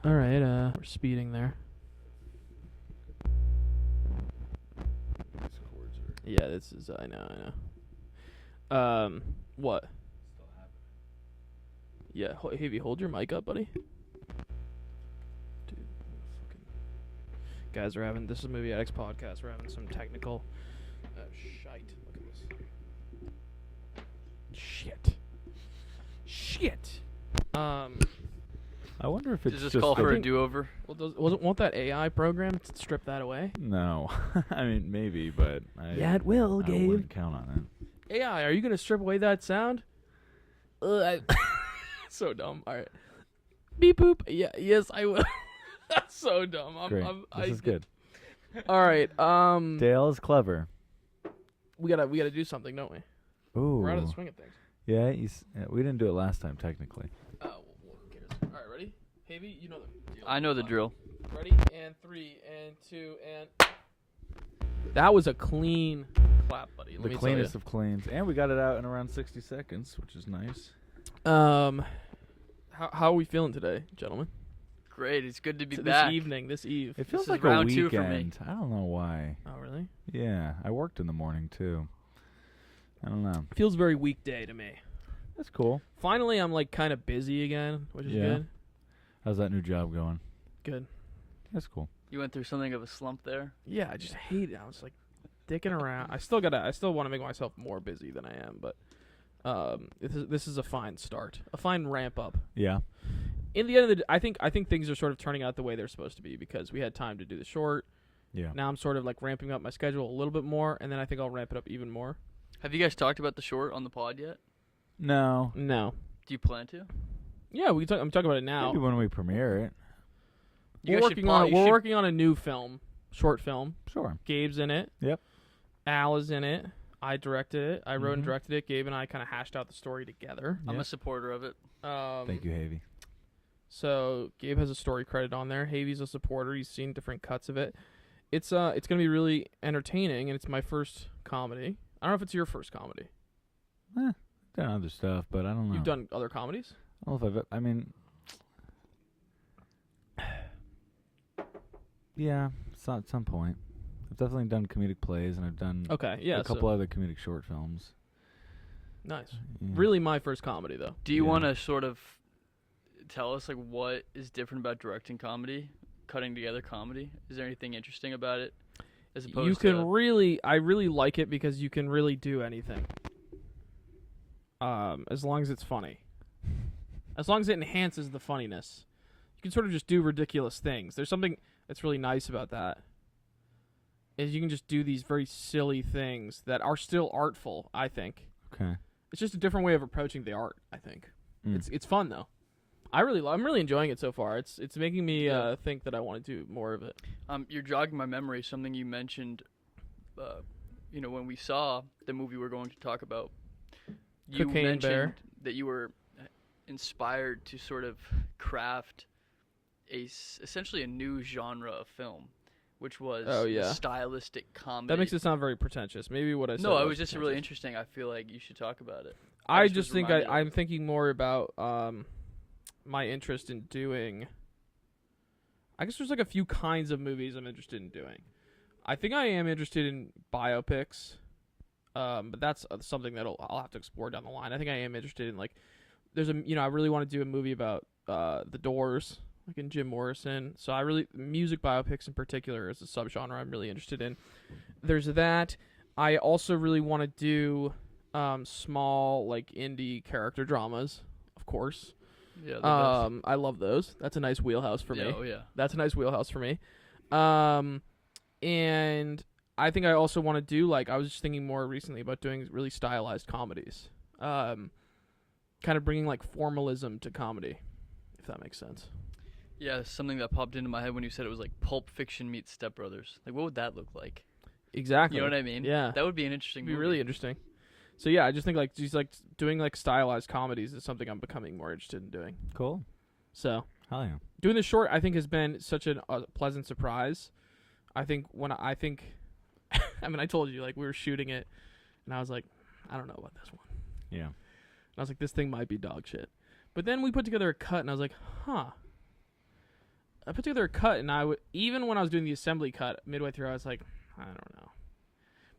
All right, we're speeding there. These chords are Yeah, this is. I know. What? still happening. Yeah, Havey, hold your mic up, buddy. Dude, fucking guys are having. This is Movie Addicts podcast. We're having some technical. Shite. Look at this. Shit. I wonder if it's Does this just call the- for a do-over? Well, won't that AI program strip that away? No. I mean, maybe, but It will, I wouldn't count on it. AI, are you gonna strip away that sound? So dumb. All right. Beep boop. Yeah. Yes, I will. That's so dumb. Great. This is good. All right. Dale is clever. We gotta do something, don't we? Ooh. We're out of the swing of things. Yeah, we didn't do it last time, technically. Well, who cares? All right, ready? Havey, you know the deal. I know the drill. Ready? And 3 and 2 and. That was a clean clap, buddy. Let The me cleanest of cleans. And we got it out in around 60 seconds, which is nice. tell you. How are we feeling today, gentlemen? Great, it's good to be This back. evening, this eve. It feels is like a round weekend. 2 for me. I don't know why. Oh, really? Yeah, I worked in the morning, too. I don't know. Feels very weekday to me. That's cool. Finally, I'm like kind of busy again, which is Yeah. good. How's that new job going? Good. That's cool. You went through something of a slump there. Yeah, I just hate it. I was like dicking around. I still want to make myself more busy than I am, but this is a fine start, a fine ramp up. Yeah. In the end of the day, I think things are sort of turning out the way they're supposed to be because we had time to do the short. Yeah. Now I'm sort of like ramping up my schedule a little bit more, and then I think I'll ramp it up even more. Have you guys talked about the short on the pod yet? No. No. Do you plan to? Yeah, we can talk. I'm talking about it now. Maybe when we premiere it. You We're guys should working po- on you we're should- working on a new short film. Sure. Gabe's in it. Yep. Al is in it. I directed it. I wrote and Mhm. directed it. Gabe and I kind of hashed out the story together. I'm Yep. a supporter of it. Thank you, Havey. So Gabe has a story credit on there. Havey's a supporter. He's seen different cuts of it. It's gonna be really entertaining, and it's my first comedy. I don't know if it's your first comedy. Done other stuff, but I don't know. You've done other comedies? I don't know if I mean, yeah, at some point. I've definitely done comedic plays, and I've done Okay, yeah. a couple other comedic short films. Nice. Yeah. Really, my first comedy though. Do you Yeah. want to sort of tell us like what is different about directing comedy, cutting together comedy? Is there anything interesting about it? As opposed You can to I really like it because you can really do anything. As long as it's funny. As long as it enhances the funniness. You can sort of just do ridiculous things. There's something that's really nice about that. Is you can just do these very silly things that are still artful, I think. Okay. It's just a different way of approaching the art, I think. Mm. It's fun though. I'm really enjoying it so far. It's making me Yeah. think that I want to do more of it. you're jogging my memory. Something you mentioned, when we saw the movie we're going to talk about. You Cocaine mentioned Bear. that you were inspired to sort of craft essentially a new genre of film, which was Oh, yeah. stylistic comedy. That makes it sound very pretentious. Maybe what I said. No, it was just really pretentious. interesting. I feel like you should talk about it. I just just was think reminded of I'm it. thinking more about my interest in doing. I guess there's like a few kinds of movies I'm interested in doing. I think I am interested in biopics, but that's something that I'll have to explore down the line. I think I am interested in like I really want to do a movie about the Doors, like in Jim Morrison. So music biopics in particular is a subgenre I'm really interested in. There's that. I also really want to do small like indie character dramas, of course. Yeah. The best. I love those. That's a nice wheelhouse for me. Yeah, oh yeah. That's a nice wheelhouse for me. And I think I also want to do I was just thinking more recently about doing really stylized comedies. Kind of bringing like formalism to comedy, if that makes sense. Yeah, something that popped into my head when you said it was like Pulp Fiction meets Step Brothers. Like, what would that look like? Exactly. You know what I mean? Yeah. That would be an interesting It'd be movie. really interesting. So yeah, I just think doing like stylized comedies is something I'm becoming more interested in doing. Cool. So Hell yeah. doing the short, I think, has been such a pleasant surprise. I think I mean, I told you we were shooting it, and I was like, I don't know about this one. Yeah. And I was like, this thing might be dog shit. But then we put together a cut, and I was like, huh. I put together a cut, and even when I was doing the assembly cut midway through, I was like, I don't know.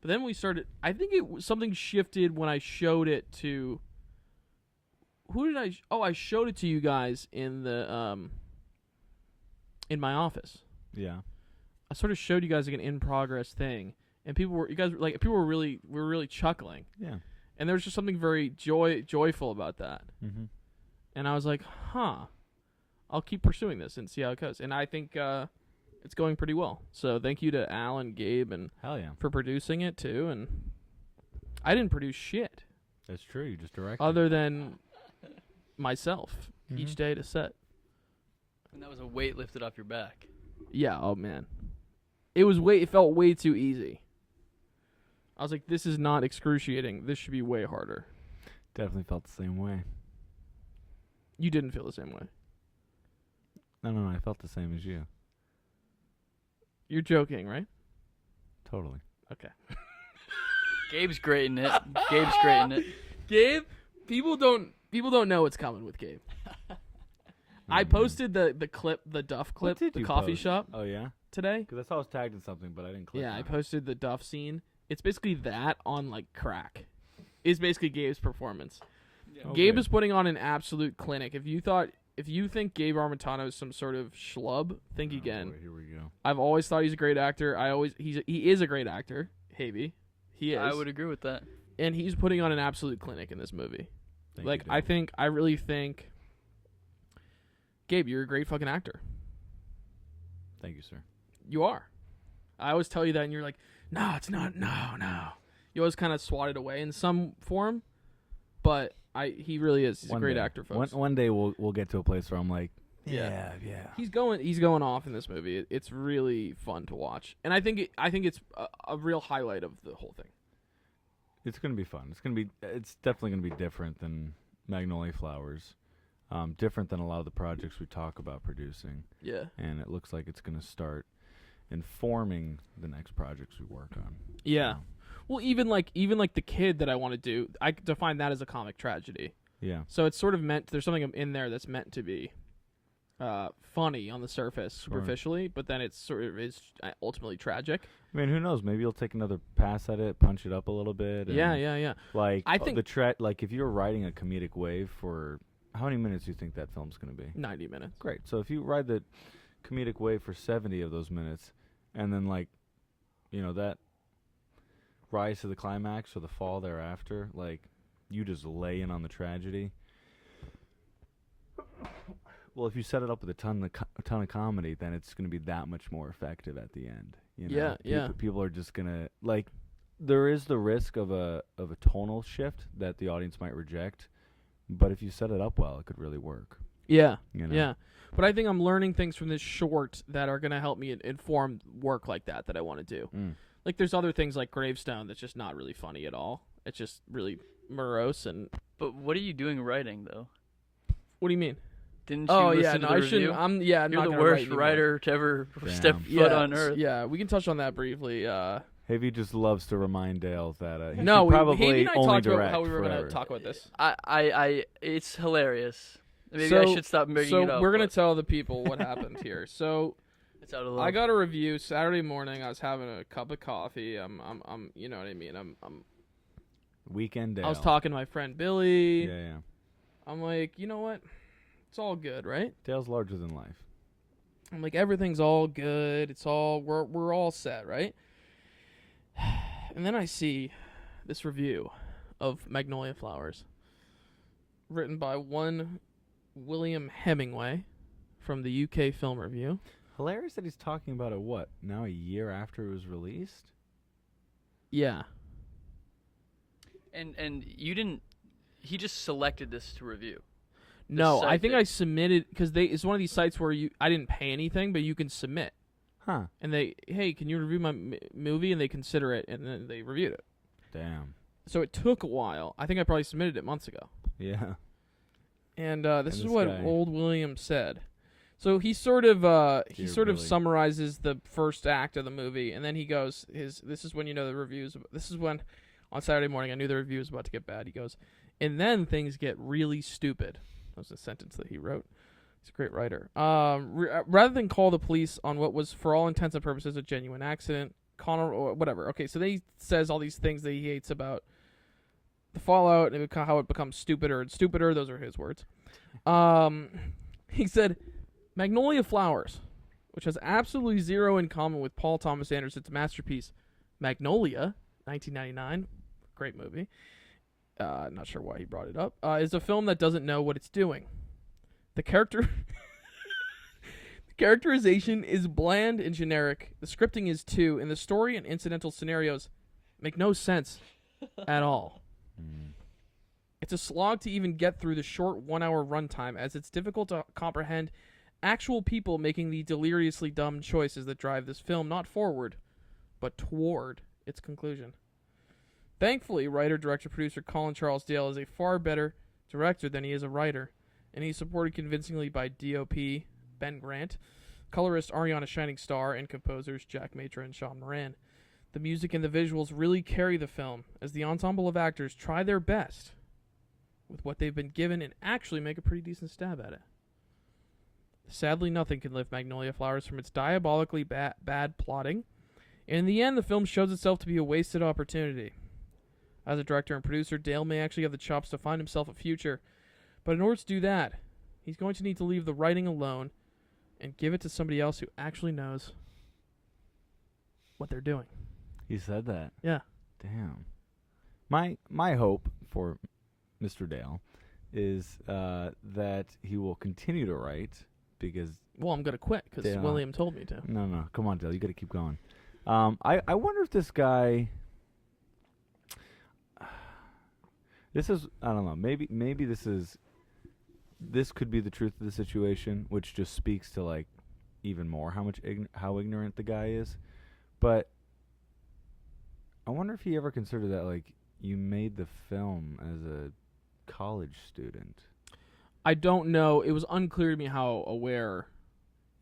But then we started. I think something shifted when I showed it to. Who did I? I showed it to you guys in the in my office. Yeah. I sort of showed you guys like an in progress thing, and people were really chuckling. Yeah. And there was just something very joyful about that. Mm-hmm. And I was like, huh, I'll keep pursuing this and see how it goes. And I think it's going pretty well. So thank you to Al and Gabe and Hell yeah. for producing it too. And I didn't produce shit That's true. You just directed. other than myself each day to set. And that was a weight lifted off your back. Yeah. Oh man, it felt way too easy. I was like, this is not excruciating. This should be way harder. Definitely felt the same way. You didn't feel the same way. No. I felt the same as you. You're joking, right? Totally. Okay. Gabe's great in it. Gabe's great in it. Gabe, people don't know what's coming with Gabe. I posted the clip, the Duff clip, did the you coffee post? shop Oh yeah. today. Because I saw I was tagged in something, but I didn't click. Yeah, on I it. posted the Duff scene. It's basically that on like crack. It's basically Gabe's performance. Yeah. Okay. Gabe is putting on an absolute clinic. If you think Gabe Armentano is some sort of schlub, think again. Boy, here we go. I've always thought he's a great actor. He is a great actor, Havey. He is. I would agree with that. And he's putting on an absolute clinic in this movie. Thank Like you, Dave. I really think Gabe, you're a great fucking actor. Thank you, sir. You are. I always tell you that and you're like, no, it's not. No. You always kind of swat it away in some form, but he really is. He's a great actor, folks. One day we'll get to a place where I'm like, Yeah. yeah. He's going off in this movie. It's really fun to watch, and I think it's a real highlight of the whole thing. It's gonna be fun. It's definitely gonna be different than Magnolia Flowers. Different than a lot of the projects we talk about producing. Yeah. And it looks like it's gonna start informing the next projects we work on. Yeah. So, Well, even like the kid that I want to do, I define that as a comic tragedy. yeah. So it's sort of there's something in there that's meant to be funny on the surface, superficially, but then it's sort of is ultimately tragic. I mean, who knows? Maybe you'll take another pass at it, punch it up a little bit. And Yeah. Like, I think like if you're writing a comedic wave for how many minutes do you think that film's going to be? 90 minutes. Great. So if you ride the comedic wave for 70 of those minutes, and then that rise to the climax or the fall thereafter, like you just lay in on the tragedy. Well, if you set it up with a ton of comedy, then it's going to be that much more effective at the end. You know? Yeah. People are just gonna like. There is the risk of a tonal shift that the audience might reject, but if you set it up well, it could really work. Yeah. You know? Yeah. But I think I'm learning things from this short that are going to help me inform work like that I want to do. Like there's other things like Gravestone that's just not really funny at all. It's just really morose and. But what are you doing writing though? What do you mean? Didn't you listen to the I review? shouldn't. I'm You're not the gonna worst write anymore. writer to ever Damn. step foot on earth. Yeah, we can touch on that briefly. Havey just loves to remind Dale that he No, should probably Havey and I only talked about direct how we were going forever. to talk about this. I it's hilarious. Maybe I should stop bringing it up. So we're going but to tell the people what happened here. So it's out of love. I got a review Saturday morning. I was having a cup of coffee. I'm you know what I mean. I'm Weekend Dale. I was talking to my friend Billy. Yeah. I'm like, you know what? It's all good, right? Dale's larger than life. I'm like, everything's all good. It's all we're all set, right? And then I see this review of Magnolia Flowers, written by one William Hemingway from the UK Film Review. Hilarious that he's talking about it, now a year after it was released? Yeah. And you didn't. He just selected this to review. No, I site think did. I submitted because it's one of these sites where I didn't pay anything, but you can submit. Huh. And hey, can you review my movie? And they consider it, and then they reviewed it. Damn. So it took a while. I think I probably submitted it months ago. Yeah. And this is this what guy. old William said. So he sort of Billy. summarizes the first act of the movie, and then he goes, this is when you know the reviews. This is when on Saturday morning I knew the review was about to get bad. He goes, and then things get really stupid. That was a sentence that he wrote. He's a great writer. Rather than call the police on what was, for all intents and purposes, a genuine accident, Connor, or whatever. Okay, so then he says all these things that he hates about the fallout and how it becomes stupider and stupider. Those are his words. He said, Magnolia Flowers, which has absolutely zero in common with Paul Thomas Anderson's masterpiece, Magnolia, 1999, great movie. Not sure why he brought it up. Is a film that doesn't know what it's doing. The characterization is bland and generic. The scripting is too, and the story and incidental scenarios make no sense at all. It's a slog to even get through the short 1 hour runtime, as it's difficult to comprehend actual people making the deliriously dumb choices that drive this film not forward, but toward its conclusion. Thankfully, writer, director, producer Colin Charles Dale is a far better director than he is a writer, and he's supported convincingly by DOP Ben Grant, colorist Ariana Shining Star, and composers Jack Matra and Sean Moran. The music and the visuals really carry the film, as the ensemble of actors try their best with what they've been given and actually make a pretty decent stab at it. Sadly, nothing can lift Magnolia Flowers from its diabolically bad plotting, and in the end, the film shows itself to be a wasted opportunity. As a director and producer, Dale may actually have the chops to find himself a future, but in order to do that, he's going to need to leave the writing alone and give it to somebody else who actually knows what they're doing. He said that. Yeah. Damn. My hope for Mr. Dale is that he will continue to write because... Well, I'm going to quit because Dale. William told me to. No. Come on, Dale. You got to keep going. I wonder if this guy... This is... I don't know. Maybe this could be the truth of the situation, which just speaks to, like, even more how ignorant the guy is. But I wonder if he ever considered that, like, you made the film as a college student. I don't know. It was unclear to me how aware...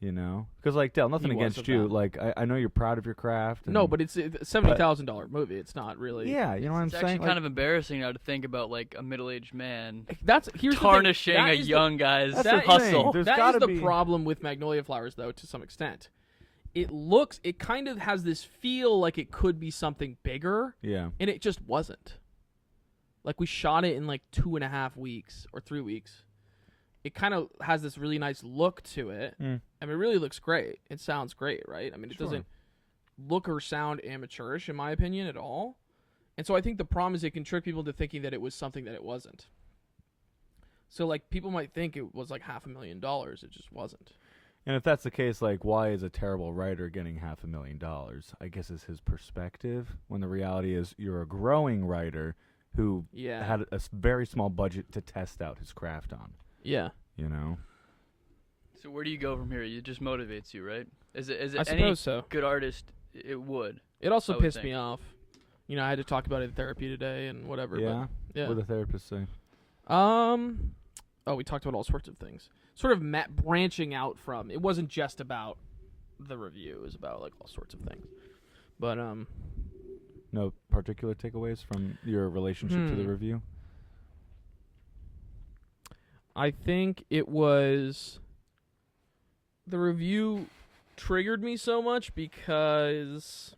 You know? Because, like, Dale, nothing He was against of you. that. Like, I know you're proud of your craft. No, but it's a $70,000 movie. It's not really... Yeah, you know what I'm It's saying? actually kind of embarrassing now to think about like a middle-aged man Here's tarnishing the thing. a young guy's that's the hustle. thing. There's That gotta is the be- problem with Magnolia Flowers, though, to some extent. It kind of has this feel like it could be something bigger, Yeah. and it just wasn't. Like, we shot it in like 2.5 weeks or 3 weeks. It kind of has this really nice look to it. I mean, it really looks great. It sounds great, right? I mean, it Sure. doesn't look or sound amateurish, in my opinion, at all. And so I think the problem is it can trick people into thinking that it was something that it wasn't. So, like, people might think it was like $500,000. It just wasn't. And if that's the case, like, why is a terrible writer getting $500,000? I guess is his perspective, when the reality is you're a growing writer who Yeah. had a very small budget to test out his craft on, Yeah. you know? So where do you go from here? It just motivates you, right? Is it I any suppose so. good artist? It would. It also I would pissed think. me off. You know, I had to talk about it in therapy today and whatever. Yeah? But yeah. What did the therapist say? We talked about all sorts of things. Sort of branching out from. It wasn't just about the review. It was about like all sorts of things. But No particular takeaways from your relationship to the review? I think it was the review triggered me so much because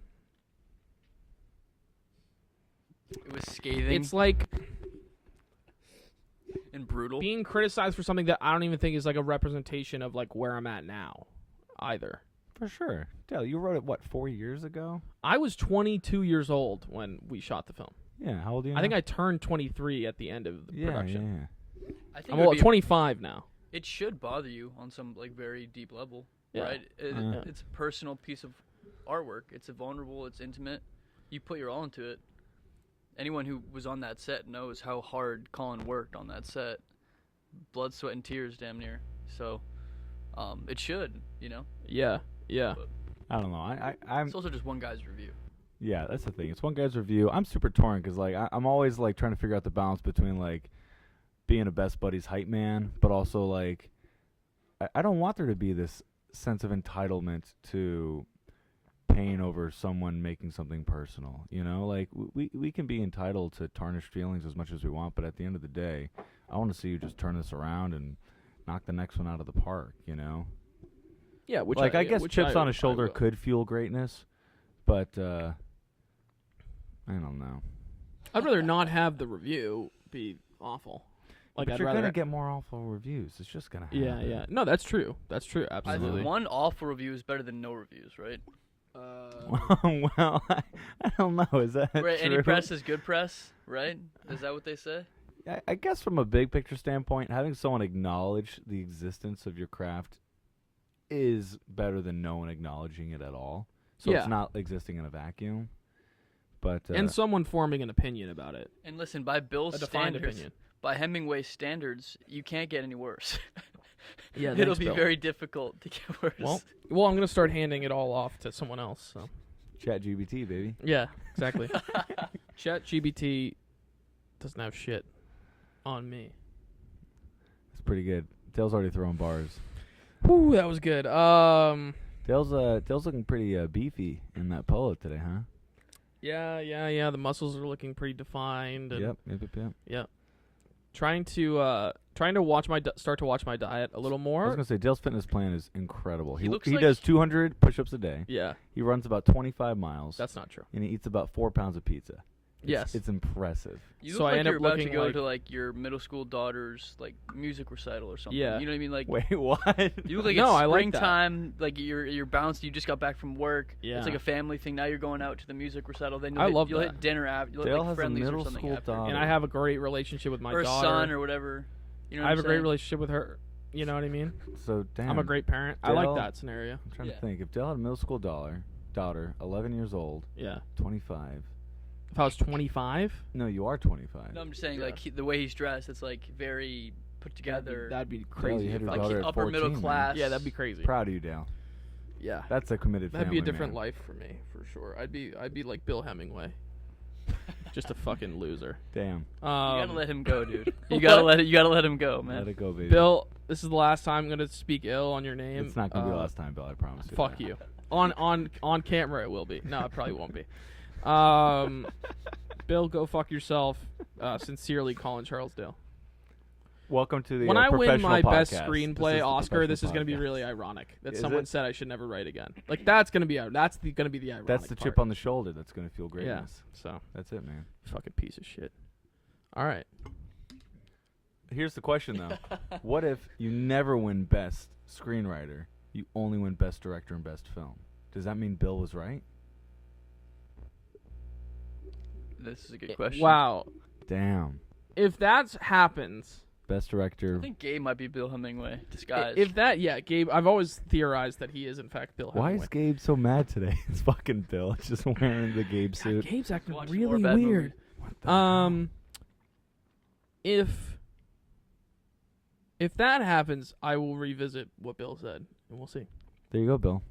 It was scathing it's like and brutal. being criticized for something that I don't even think is like a representation of like where I'm at now either. For sure. Dale, you wrote it, what, 4 years ago? I was 22 years old when we shot the film. Yeah, how old are you now? I think I turned 23 at the end of the production. Yeah. I think I'm it would be- 25 now. It should bother you on some like very deep level, Yeah. right? Yeah. It's a personal piece of artwork. It's a vulnerable. It's intimate. You put your all into it. Anyone who was on that set knows how hard Colin worked on that set. Blood, sweat, and tears, damn near. So, it should, you know. Yeah. I don't know. I'm It's also just one guy's review. Yeah, that's the thing. It's one guy's review. I'm super torn because like I'm always like trying to figure out the balance between like being a best buddy's hype man, but also like I don't want there to be this sense of entitlement to pain over someone making something personal. You know, like we can be entitled to tarnished feelings as much as we want, but at the end of the day, I want to see you just turn this around and knock the next one out of the park, you know? Yeah, which I guess which chips on his I shoulder will. could fuel greatness, but I don't know. I'd rather not have the review be awful. Like But I'd you're rather. gonna get more awful reviews. It's just gonna happen. Yeah. No, that's true. That's true. Absolutely. One awful review is better than no reviews, right? Well, I don't know. Is that Right, true? any press is good press, right? Is that what they say? I guess from a big picture standpoint, having someone acknowledge the existence of your craft is better than no one acknowledging it at all. So Yeah. it's not existing in a vacuum. But and someone forming an opinion about it. And listen, by Bill's A defined standards, opinion. by Hemingway's standards, you can't get any worse. Yeah, It'll thanks, be Bill. very difficult to get worse. Well, I'm gonna start handing it all off to someone else. So. Chat GBT, baby. Yeah, exactly. ChatGPT doesn't have shit on me. It's pretty good. Dale's already throwing bars. Whew, that was good. Dale's looking pretty beefy in that polo today, huh? Yeah. The muscles are looking pretty defined. And Yep. Yeah. Trying to start to watch my diet a little I was more. gonna say Dale's fitness plan is incredible. He looks He like- does 200 push-ups a day. Yeah, He runs about 25 miles. that's not true. And he eats about 4 pounds of pizza. Yes. It's impressive. You So look I like end you're up about to looking go like- to like your middle school daughter's like music recital or something. Yeah. You know what I mean? Like Wait, what? you look like No, it's I like that. springtime. Like you're bounced. You just got back from work. Yeah. It's like a family thing. Now you're going out to the music recital. Then I love you'll that. hit dinner after. You'll hit Dale like has a friendlies or middle something school after. daughter. And I have a great relationship with my Or a daughter. son or whatever. You know I have a what I'm great saying? relationship with her. You know what I mean? So damn. I'm a great parent. I like Dale- that scenario. I'm trying Yeah. to think. If Dale had a middle school daughter, 11 years old, Yeah. 25. If I was 25, No, you are 25. No, I'm just saying Yeah. like the way he's dressed. It's like very put together. that'd be Dale, crazy. you hit if her I was- daughter like at upper middle 14, man. class. Yeah, that'd be crazy. Proud of you, Dale. Yeah. That's a committed That'd family, be a different man. life for me, for sure. I'd be like Bill Hemingway. Just a fucking loser. Damn. You gotta let him go, dude. You What? gotta let him go, man. Let it go, baby. Bill, this is the last time I'm gonna speak ill on your name. It's not going to be the last time, Bill. I promise you. Fuck that. you. On camera, it will be. No, it probably won't be. Bill, go fuck yourself. Sincerely, Colin Charlesdale. Welcome to the When I win professional my best podcast. screenplay This is the Oscar, this is professional going to be podcast. really ironic. That Is someone it? said I should never write again. Like that's going to be going to be the ironic. That's the chip part. on the shoulder that's going to feel greatness. So That's it, man. fucking piece of shit. All right. Here's the question, though. What if you never win best screenwriter? You only win best director and best film. Does that mean Bill was right? This is a good question. Wow. Damn. If that happens, Best director. I think Gabe might be Bill Hemingway disguised. if that, yeah, Gabe. I've always theorized that he is in fact Bill Why Hemingway. is Gabe so mad today? It's fucking Bill. It's just wearing the Gabe God, suit. Gabe's acting Watch more really bad weird. movies. What the hell? If that happens, I will revisit what Bill said, and we'll see. There you go, Bill.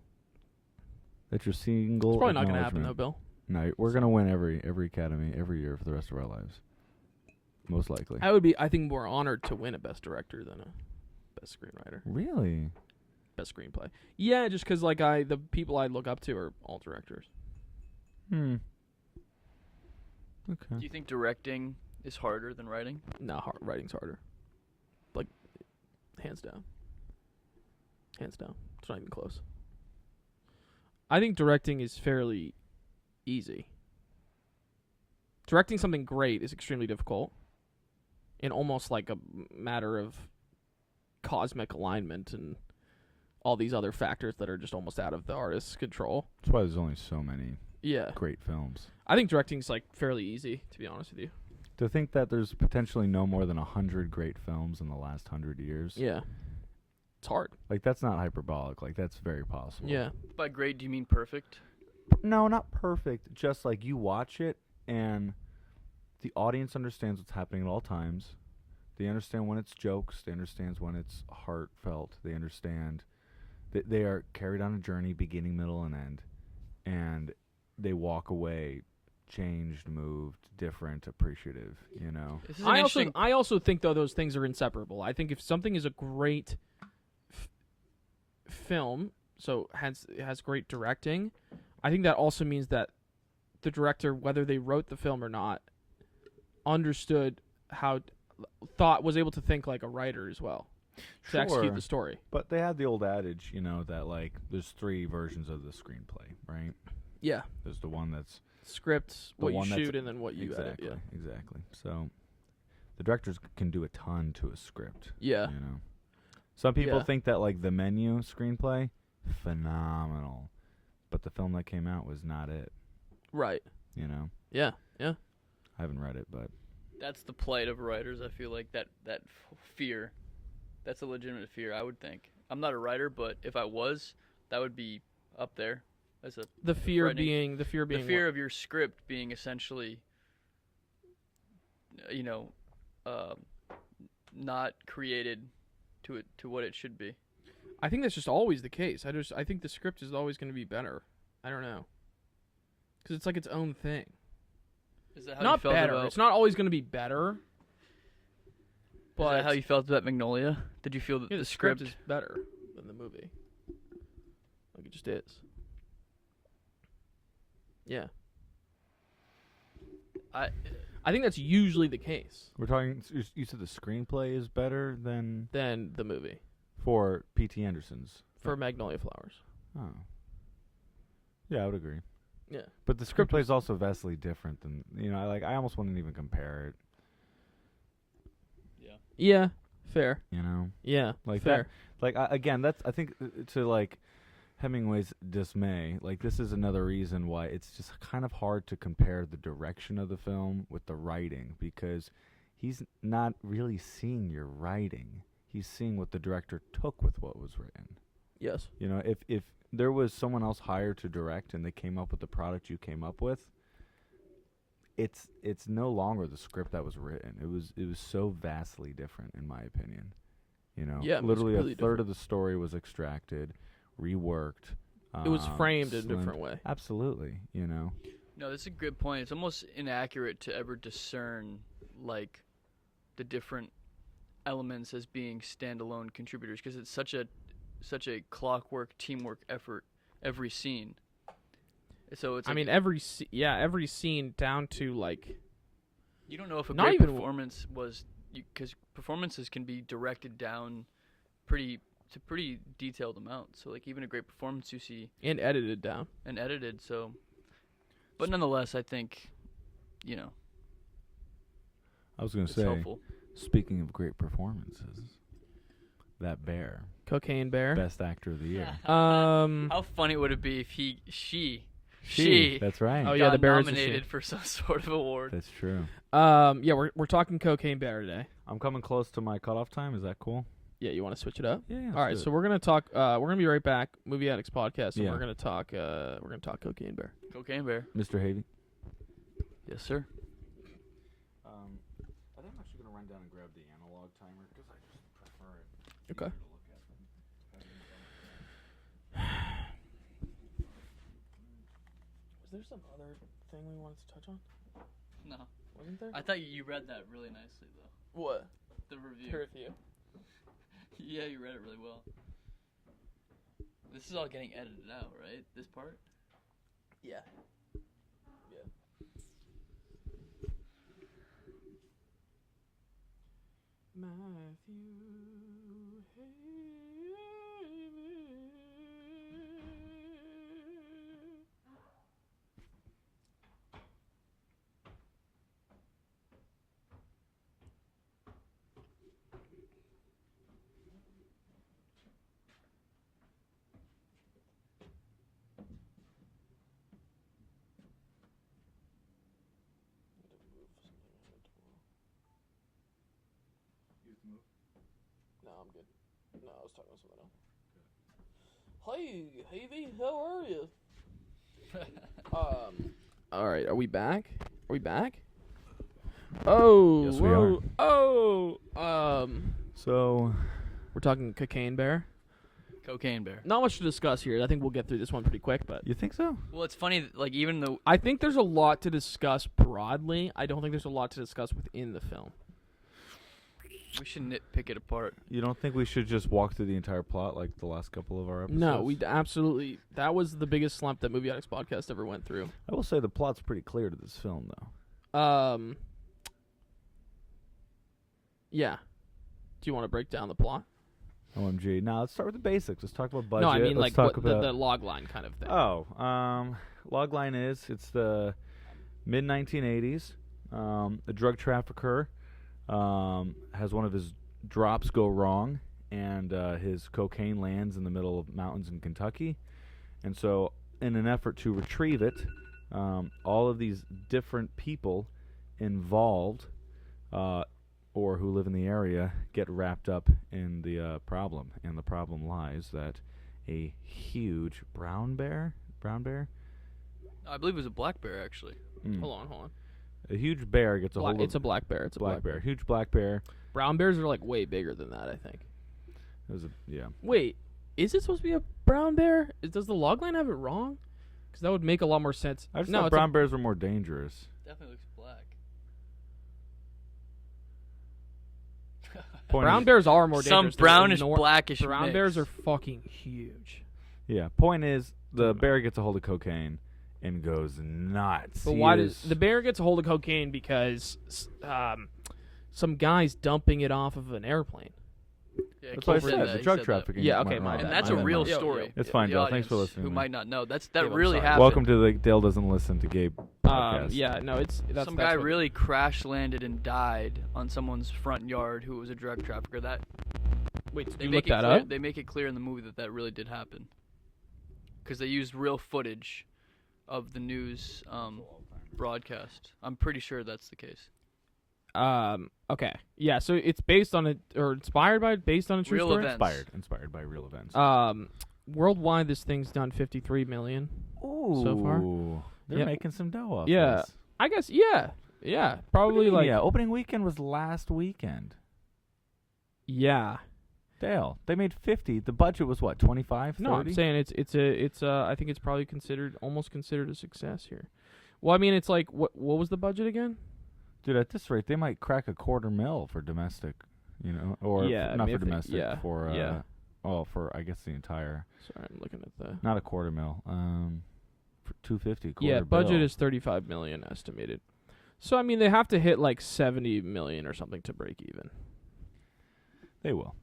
That's your single. It's probably not going to happen though, acknowledgement. Bill. No, we're gonna win every Academy every year for the rest of our lives. Most likely. I would be, I think, more honored to win a best director than a best screenwriter, Really? best screenplay. Yeah, just because like the people I look up to are all directors. Okay. Do you think directing is harder than writing? No, writing's harder. Like, hands down. Hands down. It's not even close. I think directing is fairly easy. Directing something great is extremely difficult. In almost like a matter of cosmic alignment and all these other factors that are just almost out of the artist's control. That's why there's only so many Yeah. great films. I think directing's like fairly easy, to be honest with you. To think that there's potentially no more than 100 great films in the last 100 years. Yeah. It's hard. Like, that's not hyperbolic. Like, that's very possible. Yeah. By great, do you mean perfect? No, not perfect. Just like you watch it and the audience understands what's happening at all times. They understand when it's jokes. They understand when it's heartfelt. They understand that they are carried on a journey, beginning, middle, and end. And they walk away changed, moved, different, appreciative, you know? This is an interesting. I also think though those things are inseparable. I think if something is a great film, so it has great directing, I think that also means that the director, whether they wrote the film or not, understood was able to think like a writer as well. to execute the story. But they had the old adage, that like there's 3 versions of the screenplay, right? Yeah. There's the one that's Script, the what you one that's- shoot, and then what you edit. Yeah. Exactly. So the directors can do a ton to a script. Yeah. Some people Yeah. think that like the Menu screenplay, phenomenal, but the film that came out was not it. Right. Yeah. Yeah. I haven't read it, but That's the plight of writers. I feel like that fear, that's a legitimate fear. I would think. I'm not a writer, but if I was, that would be up there as a The fear Frightening. being the fear being the fear what? of your script being essentially, not created to what it should be. I think that's just always the case. I think the script is always going to be better. I don't know. Because it's like its own thing. Is that how Not you felt better. about? It's not always going to be better. Is But that how you felt about Magnolia? Did you feel that yeah, the script is better than the movie. Like it just is. Yeah. I think that's usually the case we're talking. You said the screenplay is better than than the movie for P.T. Anderson's. for Magnolia Flowers. Oh. Yeah, I would agree. Yeah. But the screenplay is also vastly different than I almost wouldn't even compare it. Yeah. Yeah. Fair. Yeah. Like fair. again, that's I think to like Hemingway's dismay. Like this is another reason why it's just kind of hard to compare the direction of the film with the writing, because he's not really seeing your writing. He's seeing what the director took with what was written. Yes. If there was someone else hired to direct and they came up with the product you came up with, it's no longer the script that was written. It was so vastly different, in my opinion. Yeah, it was literally completely a third of the story was extracted, reworked. It was framed in a slimmed- different way. Absolutely, No, that's a good point. It's almost inaccurate to ever discern like the different elements as being standalone contributors, because it's such a clockwork teamwork effort every scene. So it's every scene down to like you don't know if a not great even- performance was, because performances can be directed down pretty detailed amounts. So like even a great performance you see and edited down. and edited. So, but nonetheless, I think I was going to it's say, helpful. speaking of great performances, that Bear, Cocaine Bear. best actor of the year. How funny would it be if she That's right. Oh, yeah, got the Bear is a nominated she. for some sort of award? That's true. Yeah, we're talking Cocaine Bear today. I'm coming close to my cutoff time. Is that cool? Yeah, you want to switch it up? Yeah. All right, so we're gonna talk. We're gonna be right back. Movie Addicts podcast, and Yeah. we're gonna talk. Cocaine Bear. Cocaine Bear. Mr. Havey. Yes, sir. I think I'm actually gonna run down and grab the analog timer because I just prefer it. Okay. Was there some other thing we wanted to touch on? No, Wasn't there? I thought you read that really nicely though. What? The review. Review. Yeah, you read it really well. This is all getting edited out, right? This part? Yeah. Matthew No, I'm good. No, I was talking to someone else. Hey, Havey, how are you? All right, are we back? Are we back? Oh, Yes, we whoa, oh, So, we're talking Cocaine Bear. Cocaine Bear. Not much to discuss here. I think we'll get through this one pretty quick, but you think so? Well, it's funny, like, even though I think there's a lot to discuss broadly. I don't think there's a lot to discuss within the film. we should nitpick it apart. You don't think we should just walk through the entire plot like the last couple of our episodes? No, we absolutely. That was the biggest slump that Movie Addicts podcast ever went through. I will say the plot's pretty clear to this film, though. Yeah. Do you want to break down the plot? OMG. Now let's start with the basics. Let's talk about budget. No, I mean Let's like talk what, about the log line kind of thing. Logline is it's the mid 1980s. A drug trafficker has one of his drops go wrong, and his cocaine lands in the middle of mountains in Kentucky. And so, in an effort to retrieve it, all of these different people involved or who live in the area get wrapped up in the problem. And the problem lies that a huge brown bear? I believe it was a black bear, actually. Hold on. A huge bear gets a hold of... It's a black bear. It's a black bear. Huge black bear. Brown bears are like way bigger than that, I think. Yeah. Wait, is it supposed to be a brown bear? Does the logline have it wrong? Because that would make a lot more sense. I just thought brown bears were more dangerous. Definitely looks black. Brown bears are more dangerous. Some brownish, blackish Brown mix. bears are fucking huge. Yeah. Point is, the bear gets a hold of cocaine and goes nuts. But why does the bear gets a hold of cocaine? Because some guy's dumping it off of an airplane. Yeah, that's what I said. The drug trafficking. Yeah, okay, went my wrong. bad. And that's a real story. It's fine, The Dale. Thanks for audience listening. Who might not know. That I'm really sorry. happened. Welcome to the Dale Doesn't Listen to Gabe podcast. Yeah, no, that's some guy really crash landed and died on someone's front yard who was a drug trafficker. Wait, did They you make look it that clear, up? They make it clear in the movie that really did happen. Because they used real footage of the news broadcast. I'm pretty sure that's the case. Okay. Yeah, so it's based on inspired by true Real story? events. Inspired by real events. Worldwide, this thing's done 53 million so far. They're Yeah. making some dough off Yeah. this. I guess, yeah. Probably like, yeah, opening weekend was last weekend. yeah. Dale, they made 50. The budget was what, 25, 30? No, I'm saying it's I think it's probably almost considered a success here. Well, I mean, it's like, what was the budget again? Dude, at this rate, they might crack $250,000 for domestic, or Yeah, not I mean, for domestic, for for I guess the entire. Sorry, I'm looking at the. Not $250,000. For $250,000. Yeah, budget is 35 million estimated. So I mean, they have to hit like 70 million or something to break even. They will.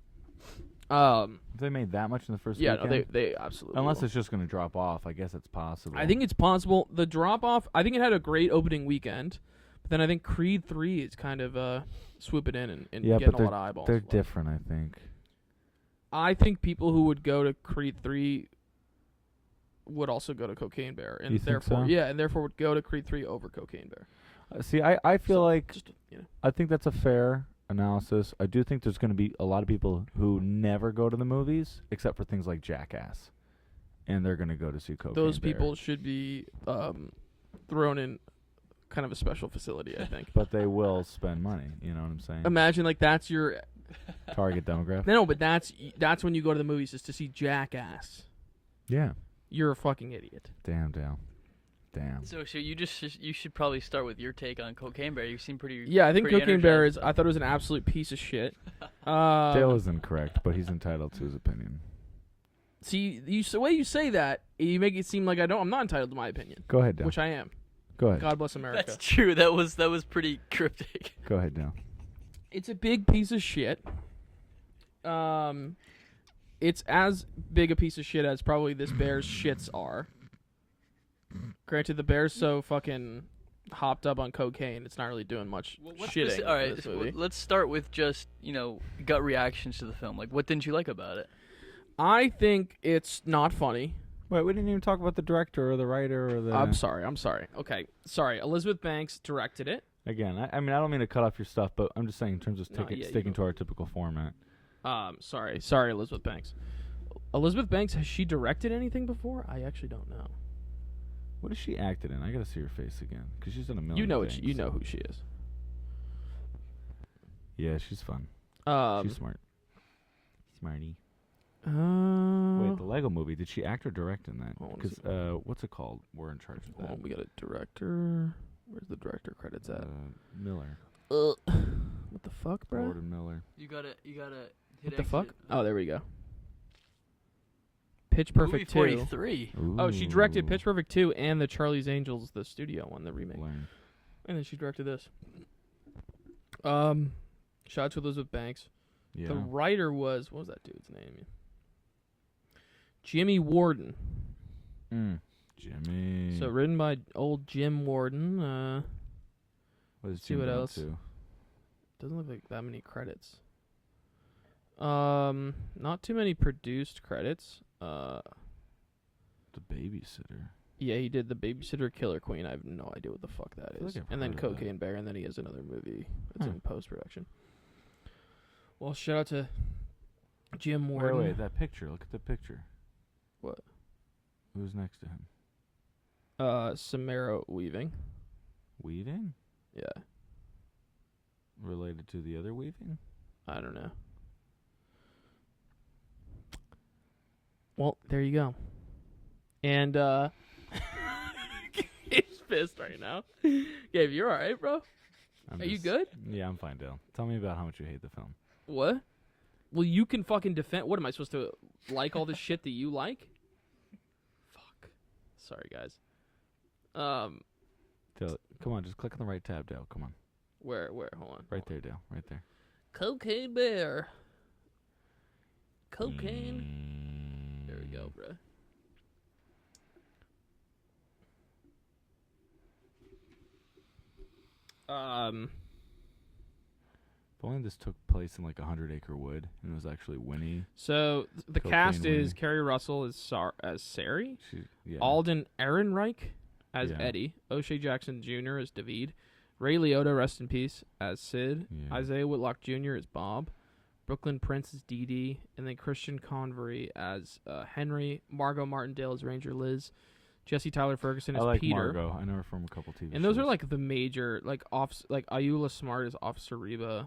If they made that much in the first yeah, weekend? no, they absolutely. Unless will. it's just going to drop off, I guess it's possible. I think it's possible. The drop off. I think it had a great opening weekend, but then I think Creed 3 is kind of swooping in and getting a lot of eyeballs. They're different, I think. I think people who would go to Creed 3 would also go to Cocaine Bear, and You think therefore, so? and therefore would go to Creed 3 over Cocaine Bear. See, I feel like just, I think that's a fair analysis. I do think there's going to be a lot of people who never go to the movies, except for things like Jackass, and they're going to go to see Cocaine those Bear. people should be thrown in kind of a special facility, I think. But they will spend money. You know what I'm saying? Imagine like that's your Target demographic. no, but that's when you go to the movies is to see Jackass. Yeah. You're a fucking idiot. Damn, Dale. Damn. So you should probably start with your take on Cocaine Bear. You seem pretty. Yeah, I think pretty Cocaine Bear energized is. I thought it was an absolute piece of shit. Dale is incorrect, but he's entitled to his opinion. See, the way you say that, you make it seem like I'm not entitled to my opinion, Go ahead, Dale. which I am. Go ahead. God bless America. That's true. That was pretty cryptic. Go ahead, Dale. It's a big piece of shit. It's as big a piece of shit as probably this bear's shits are. Granted, the bear's so fucking hopped up on cocaine, it's not really doing much shitting. All in right, this movie. let's start with just gut reactions to the film. Like, what didn't you like about it? I think it's not funny. Wait, we didn't even talk about the director or the writer or the... I'm sorry. Okay, sorry. Elizabeth Banks directed it. Again, I mean, I don't mean to cut off your stuff, but I'm just saying in terms of No, yeah, sticking to our typical format. Sorry, Elizabeth Banks. Elizabeth Banks, has she directed anything before? I actually don't know. What has she acted in? I gotta see her face again, because she's in a million You know things. you know who she is. Yeah, she's fun. She's smart. Smarty. Wait, the Lego movie, did she act or direct in that? Oh, Because, what's it called? We're in charge of that. Oh, we got a director. Where's the director credits at? Miller. What the fuck, bro? Gordon Miller. You gotta hit What the exit. fuck? Oh, there we go. Pitch Perfect 2. Movie 43. Oh, she directed Pitch Perfect 2 and the Charlie's Angels, the studio one, the remake. Learn. And then she directed this. Shout out to Elizabeth Banks. Yeah. The writer was, what was that dude's name? Jimmy Warden. Jimmy. So written by old Jim Warden. What is see Jim what been up else. to? Doesn't look like that many credits. Not too many produced credits. The Babysitter. Yeah, he did The Babysitter, Killer Queen. I have no idea what the fuck that I feel is. like I've And then heard of that. Cocaine Bear, and then he has another movie that's Huh. in post-production. Well, shout out to Jim Warden. Wait, that picture. Look at the picture. What? Who's next to him? Samara Weaving. Weaving? Yeah, Related to the other Weaving? I don't know. Well, there you go. And, he's pissed right now. Gabe, you're alright, bro? I'm Are you just- good? Yeah, I'm fine, Dale. Tell me about how much you hate the film. What? Well, you can fucking defend. What am I supposed to like all this shit that you like? Fuck. Sorry, guys. Dale, come on, just click on the right tab, Dale. Come on. Where? Hold on. Right there, Dale. Right there. Cocaine Bear. Cocaine. There we go, bro. If only this took place in like 100-acre wood and it was actually Winnie. So the Cocaine cast is Winnie. Kerry Russell as Sari, Yeah. Alden Ehrenreich as Yeah. Eddie, O'Shea Jackson Jr. as David, Ray Liotta, rest in peace, as Sid, Yeah. Isaiah Whitlock Jr. as Bob, Brooklyn Prince as Dee Dee, and then Christian Convery as Henry, Margot Martindale as Ranger Liz, Jesse Tyler Ferguson I as like Peter. Margot. I know her from a couple TV shows. And those are like the major, like Ayula Smart as Officer Reba,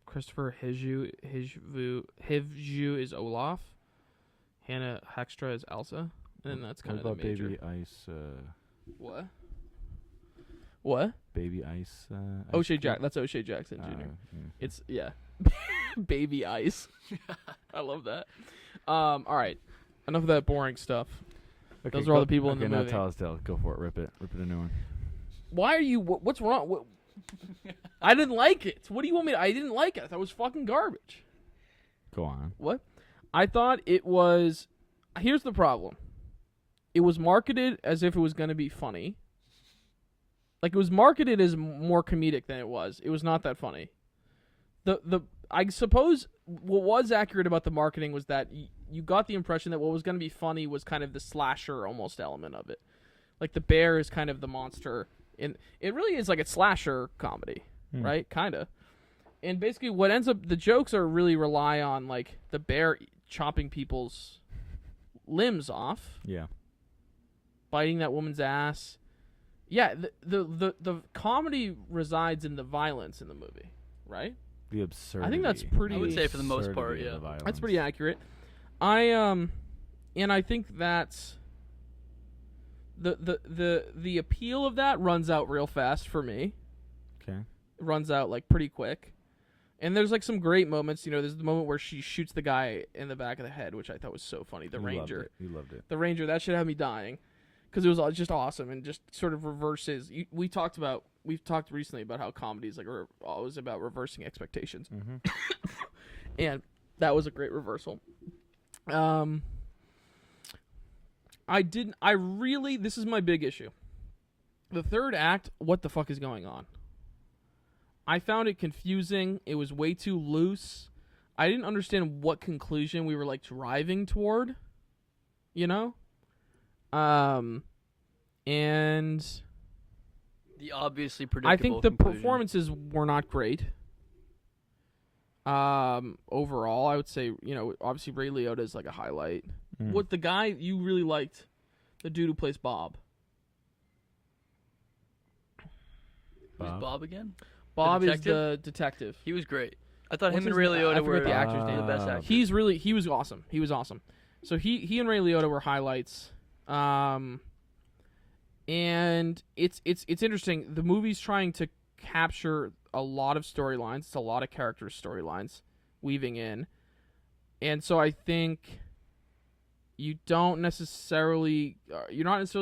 Christopher Hivju is Olaf, Hannah Heckstra is Elsa, and that's kind What of about the major. Baby Ice? What? What? Baby Ice? O'Shea That's O'Shea Jackson Jr. Yeah. It's Baby Ice. I love that. All right. Enough of that boring stuff. Okay, Those are all go- the people in okay, the now movie. tell us, Dale. Go for it. Rip it a new one. Why are you? What's wrong? I didn't like it. What do you want me to? I didn't like it. I thought it was fucking garbage. Go on. What? I thought it was. Here's the problem. It was marketed as if it was going to be funny. Like, it was marketed as more comedic than it was. It was not that funny. I suppose what was accurate about the marketing was that you got the impression that what was going to be funny was kind of the slasher almost element of it. Like, the bear is kind of the monster. And it really is like a slasher comedy, right? Kind of. And basically what ends up, the jokes are really rely on, like, the bear chopping people's limbs off, Yeah. biting that woman's ass. Yeah, the comedy resides in the violence in the movie, right? The absurdity. I think that's pretty. I would say for the most part, Absurdity of yeah. the violence. That's pretty accurate. And I think that's the appeal of that runs out real fast for me. Okay. It runs out like pretty quick. And there's like some great moments, there's the moment where she shoots the guy in the back of the head, which I thought was so funny. The Ranger. You loved it. The Ranger, that should have me dying. Because it was just awesome and just sort of reverses. We've talked recently about how comedy is like always about reversing expectations. Mm-hmm. And that was a great reversal. This is my big issue. The third act, what the fuck is going on? I found it confusing. It was way too loose. I didn't understand what conclusion we were like driving toward. And The obviously predictable I think the conclusion. performances were not great. Overall, I would say, obviously Ray Liotta is like a highlight. Mm. What the guy you really liked, the dude who plays Bob. Who's Bob again? Bob is detective? the detective. He was great. I thought What's him and his Ray name? I Liotta forget were the actor's name. the best actors. He was awesome. He was awesome. So he and Ray Liotta were highlights. And it's interesting. The movie's trying to capture a lot of storylines. It's a lot of characters' storylines weaving in. And so I think you're not necessarily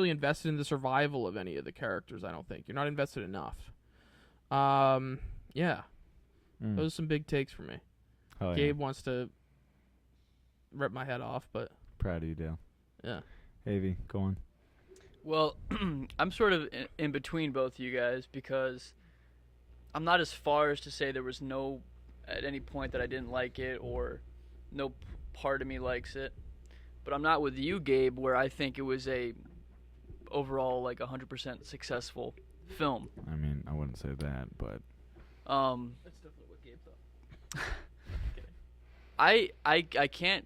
invested in the survival of any of the characters, I don't think. You're not invested enough. Yeah. Those are some big takes for me. Oh, Gabe wants to rip my head off, but proud of you, Dale. yeah. Havey, go on. Well, I'm sort of in between both of you guys because I'm not as far as to say there was no at any point that I didn't like it or no part of me likes it. But I'm not with you, Gabe, where I think it was a overall like 100% successful film. I mean, I wouldn't say that, but That's definitely what Gabe thought. I can't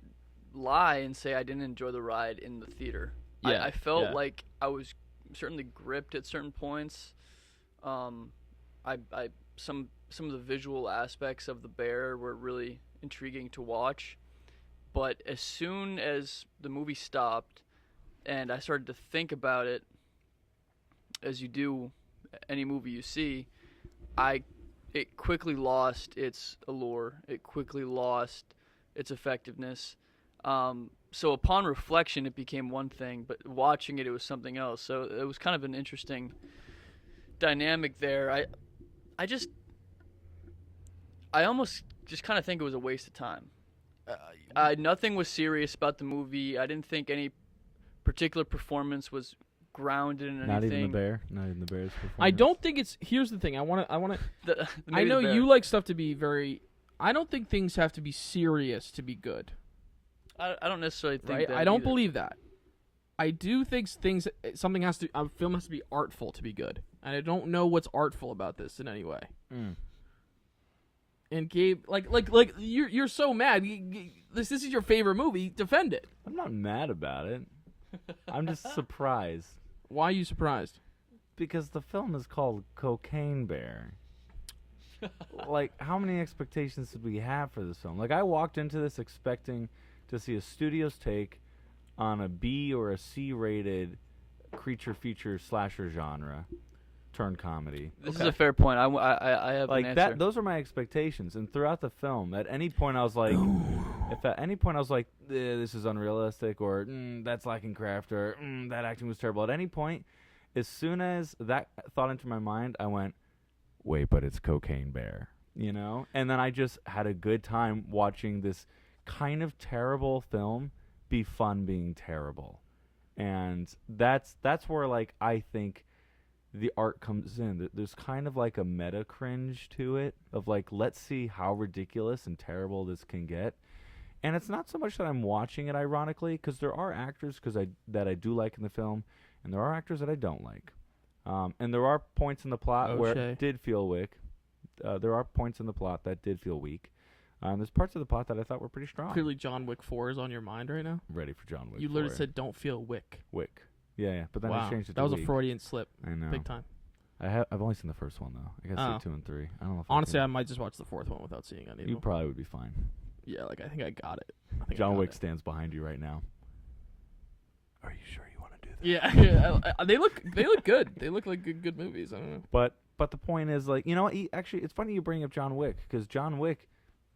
lie and say I didn't enjoy the ride in the theater. Yeah, I felt yeah. like I was certainly gripped at certain points. Some of the visual aspects of the bear were really intriguing to watch. But as soon as the movie stopped and I started to think about it, as you do any movie you see, it quickly lost its allure. It quickly lost its effectiveness. So upon reflection, it became one thing, but watching it, it was something else. So it was kind of an interesting dynamic there. I almost just kind of think it was a waste of time. Nothing was serious about the movie. I didn't think any particular performance was grounded in anything. not even the bear. Not even the bear's performance. I don't think it's. Here's the thing. I want to. I Maybe know the bear. you like stuff to be very. I don't think things have to be serious to be good. I don't necessarily think Right? that I don't either. believe that. I do think a film has to be artful to be good, and I don't know what's artful about this in any way. Mm. And Gabe, like you're so mad. This is your favorite movie. Defend it. I'm not mad about it. I'm just surprised Why are you surprised? because the film is called Cocaine Bear. Like, how many expectations did we have for this film? Like, I walked into this expecting to see a studio's take on a B or a C-rated creature feature slasher genre turned comedy. This Okay. is a fair point. I have Like an answer. that, those are my expectations. And throughout the film, at any point I was like, if at any point I was like, this is unrealistic, or that's lacking craft, or that acting was terrible. At any point, as soon as that thought entered my mind, I went, wait, but it's Cocaine Bear, you know? And then I just had a good time watching this kind of terrible film be fun being terrible. And that's where, like, I think the art comes in. There's kind of like a meta cringe to it of like, let's see how ridiculous and terrible this can get. And it's not so much that I'm watching it ironically, because there are actors that I do like in the film, and there are actors that I don't like. And there are points in the plot where O'Shea. it did feel weak. There are points in the plot that did feel weak. There's parts of the plot that I thought were pretty strong. Clearly, John Wick 4 is on your mind right now. Ready for John Wick. You literally 4. said, "Don't feel wick." Wick. Yeah, but then I Wow, changed it to that was weak. a Freudian slip, I know. big time. I've only seen the first one though. I gotta Oh. see 2 and 3. I don't know if Honestly, I I might just watch the fourth one without seeing any of you them. probably would be fine. Yeah, like I think I got it. I think I John got Wick it. stands behind you right now. Are you sure you want to do that? Yeah, they look good. They look like good movies. I don't know. But the point is, like, you know what? Actually, it's funny you bring up John Wick, because John Wick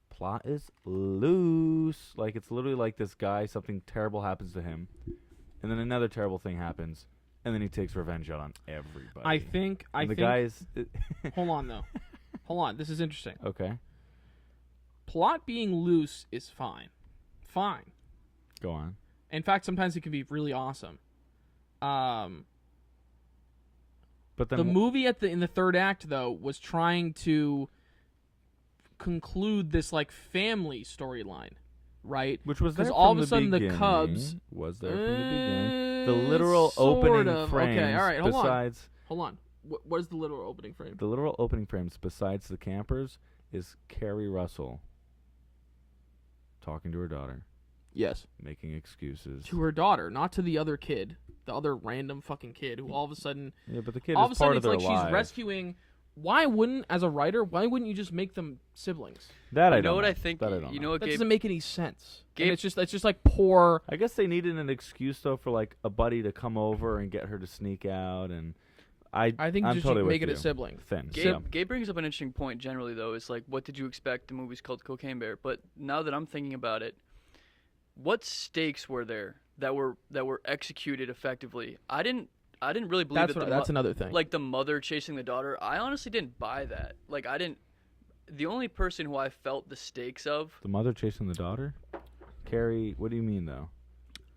plot is loose. Like, it's literally like this guy, something terrible happens to him, and then another terrible thing happens, and then he takes revenge out on everybody. I think the guy's Hold on though. Hold on. This is interesting. okay. Plot being loose is fine. Fine. Go on. In fact, sometimes it can be really awesome. But then The movie in the third act though was trying to conclude this like family storyline, right? which was there Because from all of a the sudden the beginning. Cubs was there from the beginning. The literal sort opening of. frames. Okay, all right, hold on. besides Hold on. What is the literal opening frame? the literal opening frames, besides the campers, is Carrie Russell talking to her daughter, Yes. making excuses. To her daughter, not to the other kid, the other random fucking kid who all of a sudden, Yeah, but the kid all of is a sudden part of it's their like lives. she's rescuing. Why wouldn't you just make them siblings? That I You don't know what I think? That I don't You know. know what, That Gabe? doesn't make any sense. Gabe- And it's just like poor. I guess they needed an excuse though for like a buddy to come over and get her to sneak out, and I think I'm just totally make with it you. a sibling. Thin. Gabe brings up an interesting point generally, though. It's like, what did you expect? The movie's called Cocaine Bear. But now that I'm thinking about it, what stakes were there that were executed effectively? I didn't really believe That's that another thing. like the mother chasing the daughter. I honestly didn't buy that. Like, I didn't the only person who I felt the stakes of, The mother chasing the daughter? Carrie, what do you mean, though?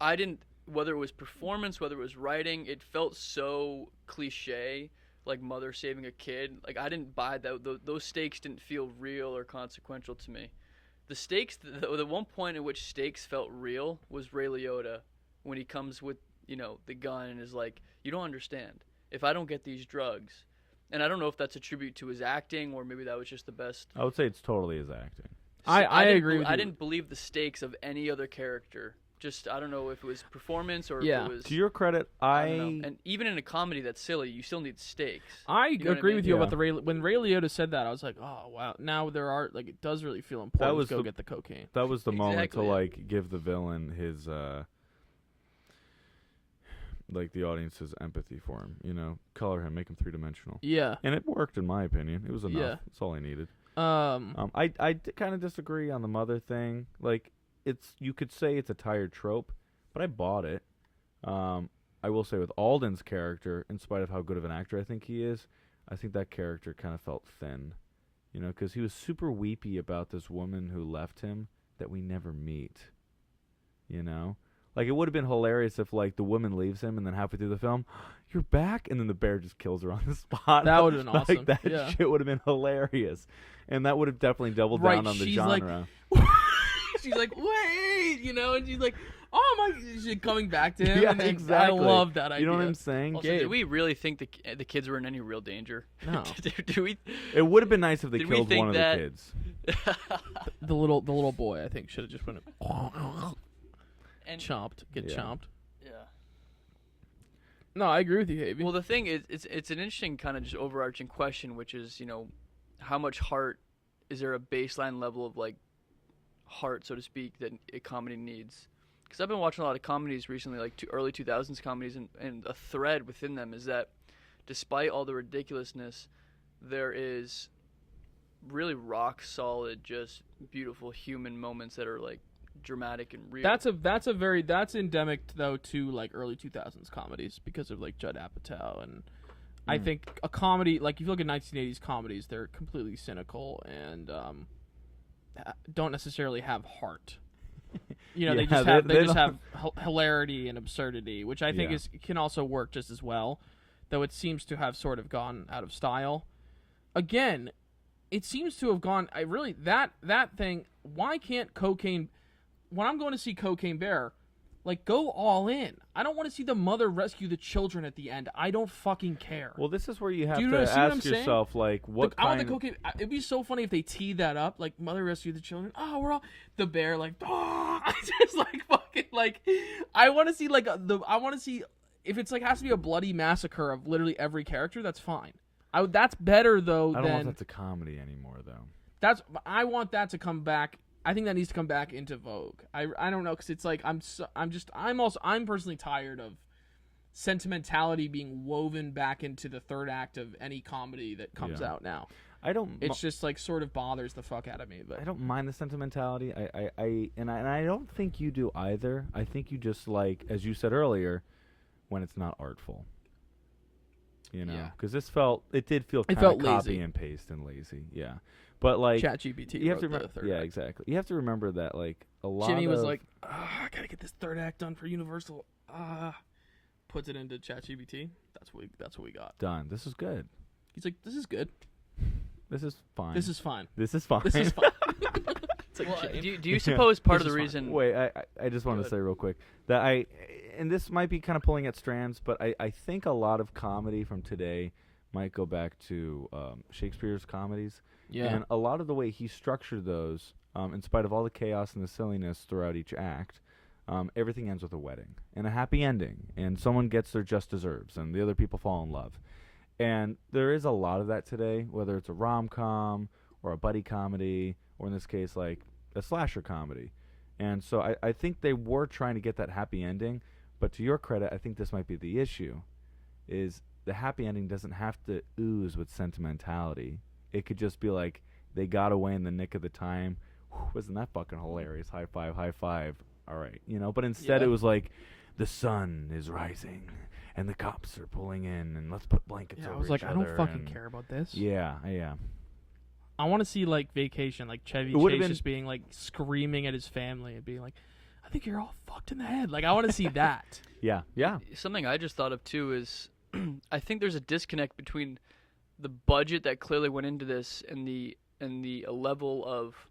I didn't, whether it was performance, whether it was writing, it felt so cliche, like mother saving a kid. Like, I didn't buy that. Those stakes didn't feel real or consequential to me. The stakes, the one point at which stakes felt real was Ray Liotta, when he comes with, the gun and is like, you don't understand. If I don't get these drugs, and I don't know if that's a tribute to his acting or maybe that was just the best. I would say it's totally his acting. I agree with you. I didn't believe the stakes of any other character. Just, I don't know if it was performance or if it was... To your credit, I don't know. And even in a comedy that's silly, you still need stakes. I You know what I agree mean? with you Yeah. about when Ray Liotta said that. I was like, oh wow. Now there are it does really feel important was to go the- get the cocaine. That was the moment to, Exactly, yeah. like, give the villain his, like, the audience's empathy for him, color him, make him three-dimensional. Yeah. And it worked, in my opinion. It was enough. Yeah. That's all I needed. I kind of disagree on the mother thing. Like, you could say it's a tired trope, but I bought it. I will say with Alden's character, in spite of how good of an actor I think he is, I think that character kind of felt thin. Because he was super weepy about this woman who left him that we never meet. Like, it would have been hilarious if, like, the woman leaves him and then halfway through the film, you're back, and then the bear just kills her on the spot. That would have been awesome. Like, that Yeah. shit would have been hilarious. And that would have definitely doubled Right, down on the she's like- genre. she's like, wait, and she's like, oh my, she's coming back to him. Yeah, and then exactly. I love that idea. You know what I'm saying? Also, Gabe. did we really think the kids were in any real danger? No. Do we? It would have been nice if they Did we killed think one of that- the kids. The little boy, I think, should have just went And chomped, Yeah. chomped. yeah. No, I agree with you, Havey. Well, the thing is, it's an interesting kind of just overarching question, which is, how much heart is there a baseline level of like heart, so to speak, that a comedy needs? Because I've been watching a lot of comedies recently, like early 2000s comedies, and a thread within them is that despite all the ridiculousness, there is really rock solid, just beautiful human moments that are like dramatic and real. That's endemic though to like early 2000s comedies because of like Judd Apatow, and I think a comedy, like if you look at 1980s comedies, they're completely cynical and don't necessarily have heart. They Yeah, just have hilarity and absurdity, which I think Yeah. can also work just as well, though it seems to have sort of gone out of style. Again, it seems to have gone. That thing. Why can't cocaine? When I'm going to see Cocaine Bear, like, go all in. I don't want to see the mother rescue the children at the end. I don't fucking care. Well, this is where you have Do you to see what I'm ask saying? yourself, like, what I want kind the cocaine. It'd be so funny if they tee that up, like mother rescue the children. Oh, we're all the bear, like, just like fucking like. I want to see like I want to see if it's like has to be a bloody massacre of literally every character. That's fine. That's better though. I don't know than if that's a comedy anymore, though. I want that to come back. I think that needs to come back into vogue. I don't know, because it's like I'm personally tired of sentimentality being woven back into the third act of any comedy that comes out now. It's just like sort of bothers the fuck out of me. But I don't mind the sentimentality. I don't think you do either. I think you just like, as you said earlier, when it's not artful. Yeah. Because it did feel kind felt of copy lazy. and paste and lazy. Yeah. But like ChatGPT. you have to wrote the remember, third yeah, act. exactly. You have to remember that like a lot Jimmy was of like, I gotta get this third act done for Universal. Puts it into ChatGPT. That's what we got. done. This is good. He's like, this is good. This is fine. This is fine. This is fine. This is fine. It's like, Well, James. do you suppose part of This the is fine. reason? Wait, I just want Go to ahead. say real quick that and this might be kind of pulling at strands, but I think a lot of comedy from today might go back to Shakespeare's comedies. Yeah. And a lot of the way he structured those, in spite of all the chaos and the silliness throughout each act, everything ends with a wedding and a happy ending, and someone gets their just deserves, and the other people fall in love. And there is a lot of that today, whether it's a rom-com or a buddy comedy, or in this case, like a slasher comedy. And so I think they were trying to get that happy ending, but to your credit, I think this might be the issue, is the happy ending doesn't have to ooze with sentimentality. It could just be like, they got away in the nick of the time. Whew, wasn't that fucking hilarious? High five, high five. All right. But instead Yeah. it was like, the sun is rising, and the cops are pulling in, and let's put blankets Yeah, over I was like, each I don't other, fucking and care about this. Yeah, yeah. I want to see like Vacation, like Chevy It would've Chase been- just being like screaming at his family and being like, "I think you're all fucked in the head." Like I want to see that. Yeah. Something I just thought of too is I think there's a disconnect between the budget that clearly went into this and the level of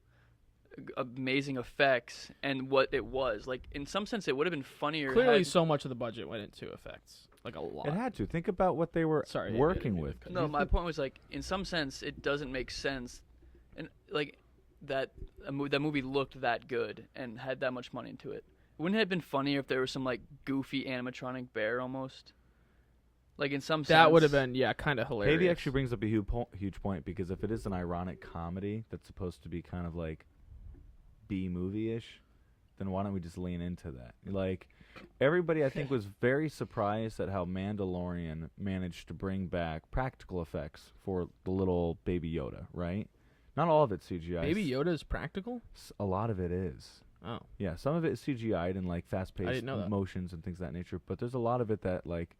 amazing effects and what it was. Like in some sense, it would have been funnier. Clearly, had- so much of the budget went into effects, like a lot. It had to. Think about what they were Sorry, working with. No, my point was like in some sense it doesn't make sense, and like that that movie looked that good and had that much money into it. Wouldn't it have been funnier if there was some like goofy animatronic bear almost? Like in some sense, That would have been kind of hilarious. Havey actually brings up a huge point, because if it is an ironic comedy that's supposed to be kind of like B movie-ish, then why don't we just lean into that? Like, everybody I think was very surprised at how Mandalorian managed to bring back practical effects for the little Baby Yoda, right? Not all of it's CGI. Baby Yoda is practical. A lot of it is. Oh, Yeah, some of it is CGI'd and like I fast-paced didn't know that. motions and things of that nature, but there's a lot of it that like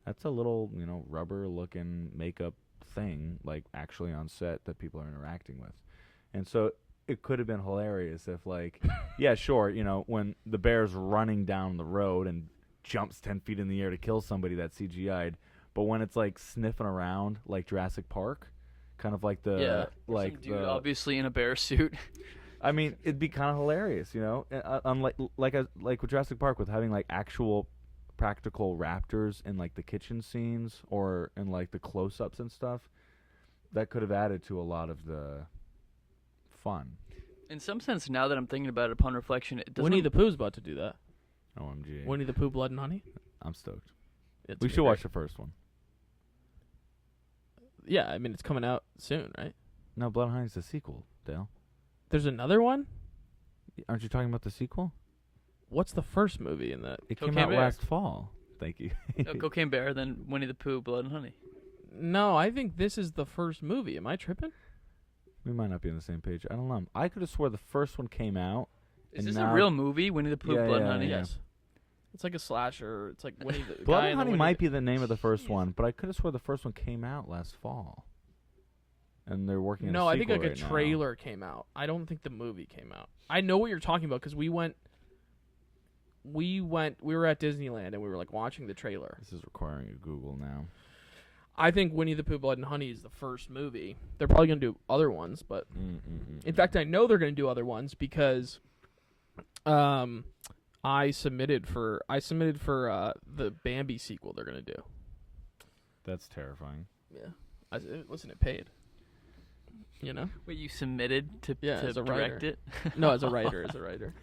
that's a little, rubber-looking makeup thing, like actually on set that people are interacting with. And so it could have been hilarious if like, yeah, sure, when the bear's running down the road and jumps 10 feet in the air to kill somebody, that's CGI'd, but when it's like sniffing around like Jurassic Park, kind of like the like some dude the obviously in a bear suit. I mean, it'd be kind of hilarious, unlike like with Jurassic Park, with having like actual practical raptors in like the kitchen scenes or in like the close-ups and stuff. That could have added to a lot of the fun. In some sense, now that I'm thinking about it upon reflection, it doesn't. Winnie the Pooh's about to do that. OMG, Winnie the Pooh, Blood and Honey. I'm stoked. It's We gonna should be watch great. the first one. Yeah, I mean it's coming out soon, right? No, Blood and Honey's the sequel, Dale. There's another one. Aren't you talking about the sequel? What's the first movie in that? It Cocaine came out Bear. last fall. Thank you. Cocaine Bear, then Winnie the Pooh, Blood and Honey. No, I think this is the first movie. Am I tripping? We might not be on the same page. I don't know. I could have swore the first one came out. Is And this now- a real movie, Winnie the Pooh, Yeah, Blood and yeah, Honey? yeah. Yes. It's like a slasher. It's like Winnie the Blood guy and in the Honey Winnie might the- be the name of the first one, but I could have swore the first one came out last fall. And they're working on No, a I think sequel like a right now. trailer came out. I don't think the movie came out. I know what you're talking about because we were at Disneyland and we were like watching the trailer. This is requiring a Google now. I think Winnie the Pooh, Blood and Honey is the first movie. They're probably going to do other ones, but in fact, I know they're going to do other ones because I submitted for the Bambi sequel they're going to do. That's terrifying. Yeah. Listen, it paid. You know? Wait, you submitted to as a direct writer. it? No, as a writer.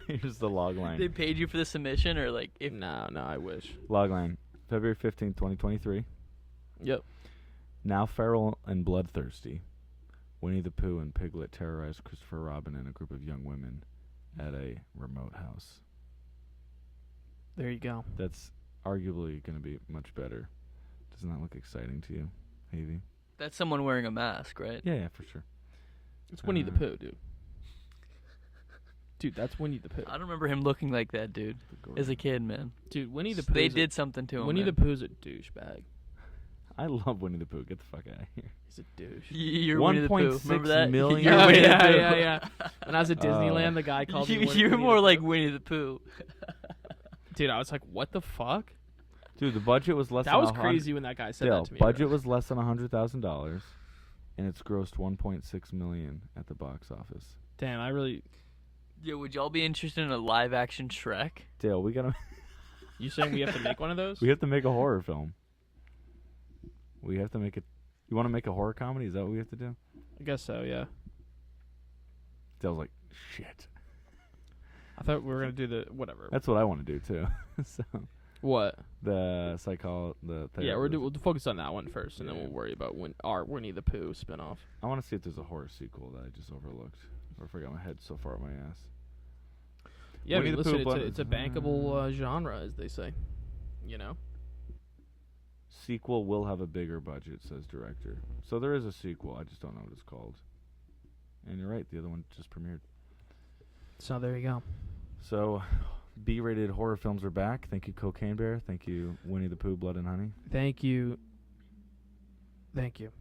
Here's the log line. They paid you for the submission, or like if No, I wish. Log line. February 15th, 2023. Yep. Now feral and bloodthirsty, Winnie the Pooh and Piglet terrorize Christopher Robin and a group of young women at a remote house. There you go. That's arguably going to be much better. Doesn't that look exciting to you, Havey? that's someone wearing a mask, right? Yeah, for sure. It's Winnie the Pooh, dude. Dude, that's Winnie the Pooh. I don't remember him looking like that, dude. As a kid, man. Dude, Winnie the Pooh. They did something to him. Winnie the man. Pooh's a douchebag. I love Winnie the Pooh. Get the fuck out of here. He's a douche. You're Winnie the Pooh. 1.6 Remember that? million. You're Oh, Winnie the yeah, Pooh. yeah. When I was at Disneyland, the guy called me Winnie You're the more Pooh. like Winnie the Pooh. Dude, I was like, what the fuck? Dude, the budget was less That than was 100 crazy when that guy said Dale, that to me. budget was less than $100,000, and it's grossed $1.6 million at the box office. Damn, I really... Yo, would y'all be interested in a live action Shrek? Dale, we gotta. You saying we have to make one of those? We have to make a horror film. We have to make it. You want to make a horror comedy? Is that what we have to do? I guess so, yeah. Dale's like, shit. I thought we were going to do the... Whatever. That's what I want to do too. So What? the Yeah, we'll focus on that one first, and then Yeah. we'll worry about our Winnie the Pooh spinoff. I want to see if there's a horror sequel that I just overlooked, or if I got my head so far up my ass. Yeah, Winnie I mean, the listen, Pooh, it's a bankable genre, as they say. You know? Sequel will have a bigger budget, says director. So there is a sequel. I just don't know what it's called. And you're right, the other one just premiered. So there you go. So, B-rated horror films are back. Thank you, Cocaine Bear. Thank you, Winnie the Pooh, Blood and Honey. Thank you. Thank you.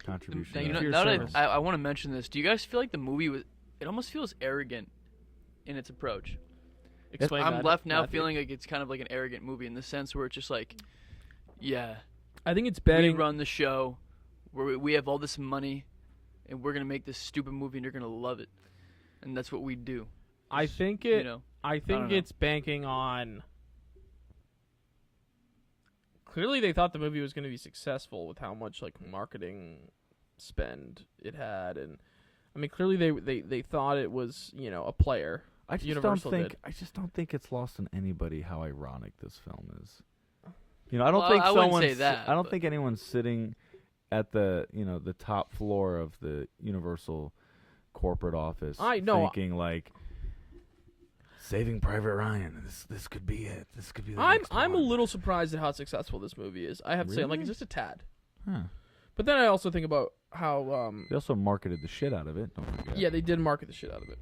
contribution. Thank you know, for your now that service. I want to mention this, do you guys feel like the movie was? It almost feels arrogant in its approach. Explain I'm that, left now Matthew. feeling like it's kind of like an arrogant movie in the sense where it's just like, yeah, I think it's we betting. run the show, where we have all this money, and we're gonna make this stupid movie, and you're gonna love it, and that's what we do. I think it. You know, I think don't know. it's banking on. Clearly, they thought the movie was going to be successful with how much like marketing spend it had, and I mean, clearly they thought it was a player. I just Universal don't think. did. I just don't think it's lost on anybody how ironic this film is. You know, I don't Well, think I wouldn't someone's. say that, I don't but- think anyone's sitting at the the top floor of the Universal corporate office. I know. thinking like, Saving Private Ryan. This could be it. This could be. The I'm next a one. little surprised at how successful this movie is. I have to say, like, Really? just a tad. Huh. But then I also think about how They also marketed the shit out of it. Don't forget. yeah, they did market the shit out of it.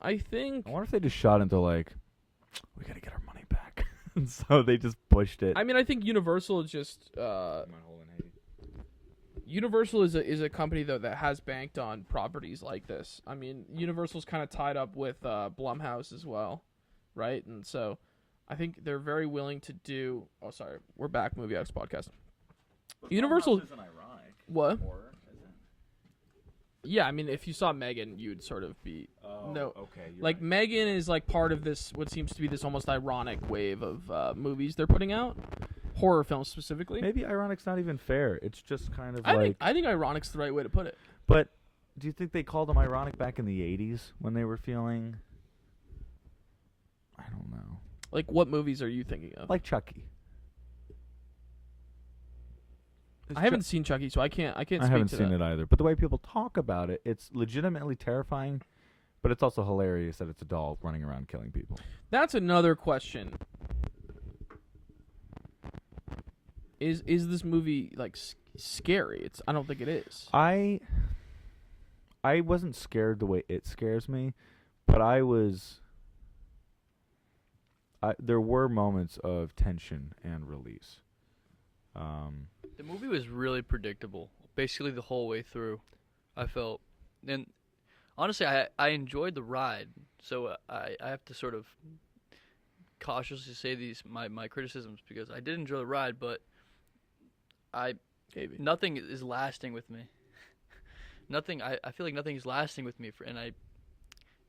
I think. I wonder if they just shot into like, we gotta get our money back, and so they just pushed it. I mean, I think Universal is just Universal is a company though that has banked on properties like this. I mean, Universal's kind of tied up with Blumhouse as well, right? And so I think they're very willing to do. Oh, sorry, we're back. Movie X podcast. Universal. isn't ironic. What? Horror, is it? Yeah, I mean, if you saw Megan, you'd sort of be no. Okay. Like Megan is like part of this, what seems to be this almost ironic wave of movies they're putting out, horror films specifically. Maybe ironic's not even fair. It's just kind of I think ironic's the right way to put it. But do you think they called them ironic back in the 80s when they were feeling? I don't know. Like, what movies are you thinking of? Like Chucky. I haven't seen Chucky, so I can't. I can't. I speak haven't to seen that. it either. But the way people talk about it, it's legitimately terrifying. But it's also hilarious that it's a doll running around killing people. That's another question. Is this movie like scary? I don't think it is. I wasn't scared the way it scares me, but there were moments of tension and release. The movie was really predictable, basically the whole way through. I felt, and honestly, I enjoyed the ride. So I have to sort of cautiously say my criticisms because I did enjoy the ride, but nothing is lasting with me. Nothing. I feel like nothing is lasting with me,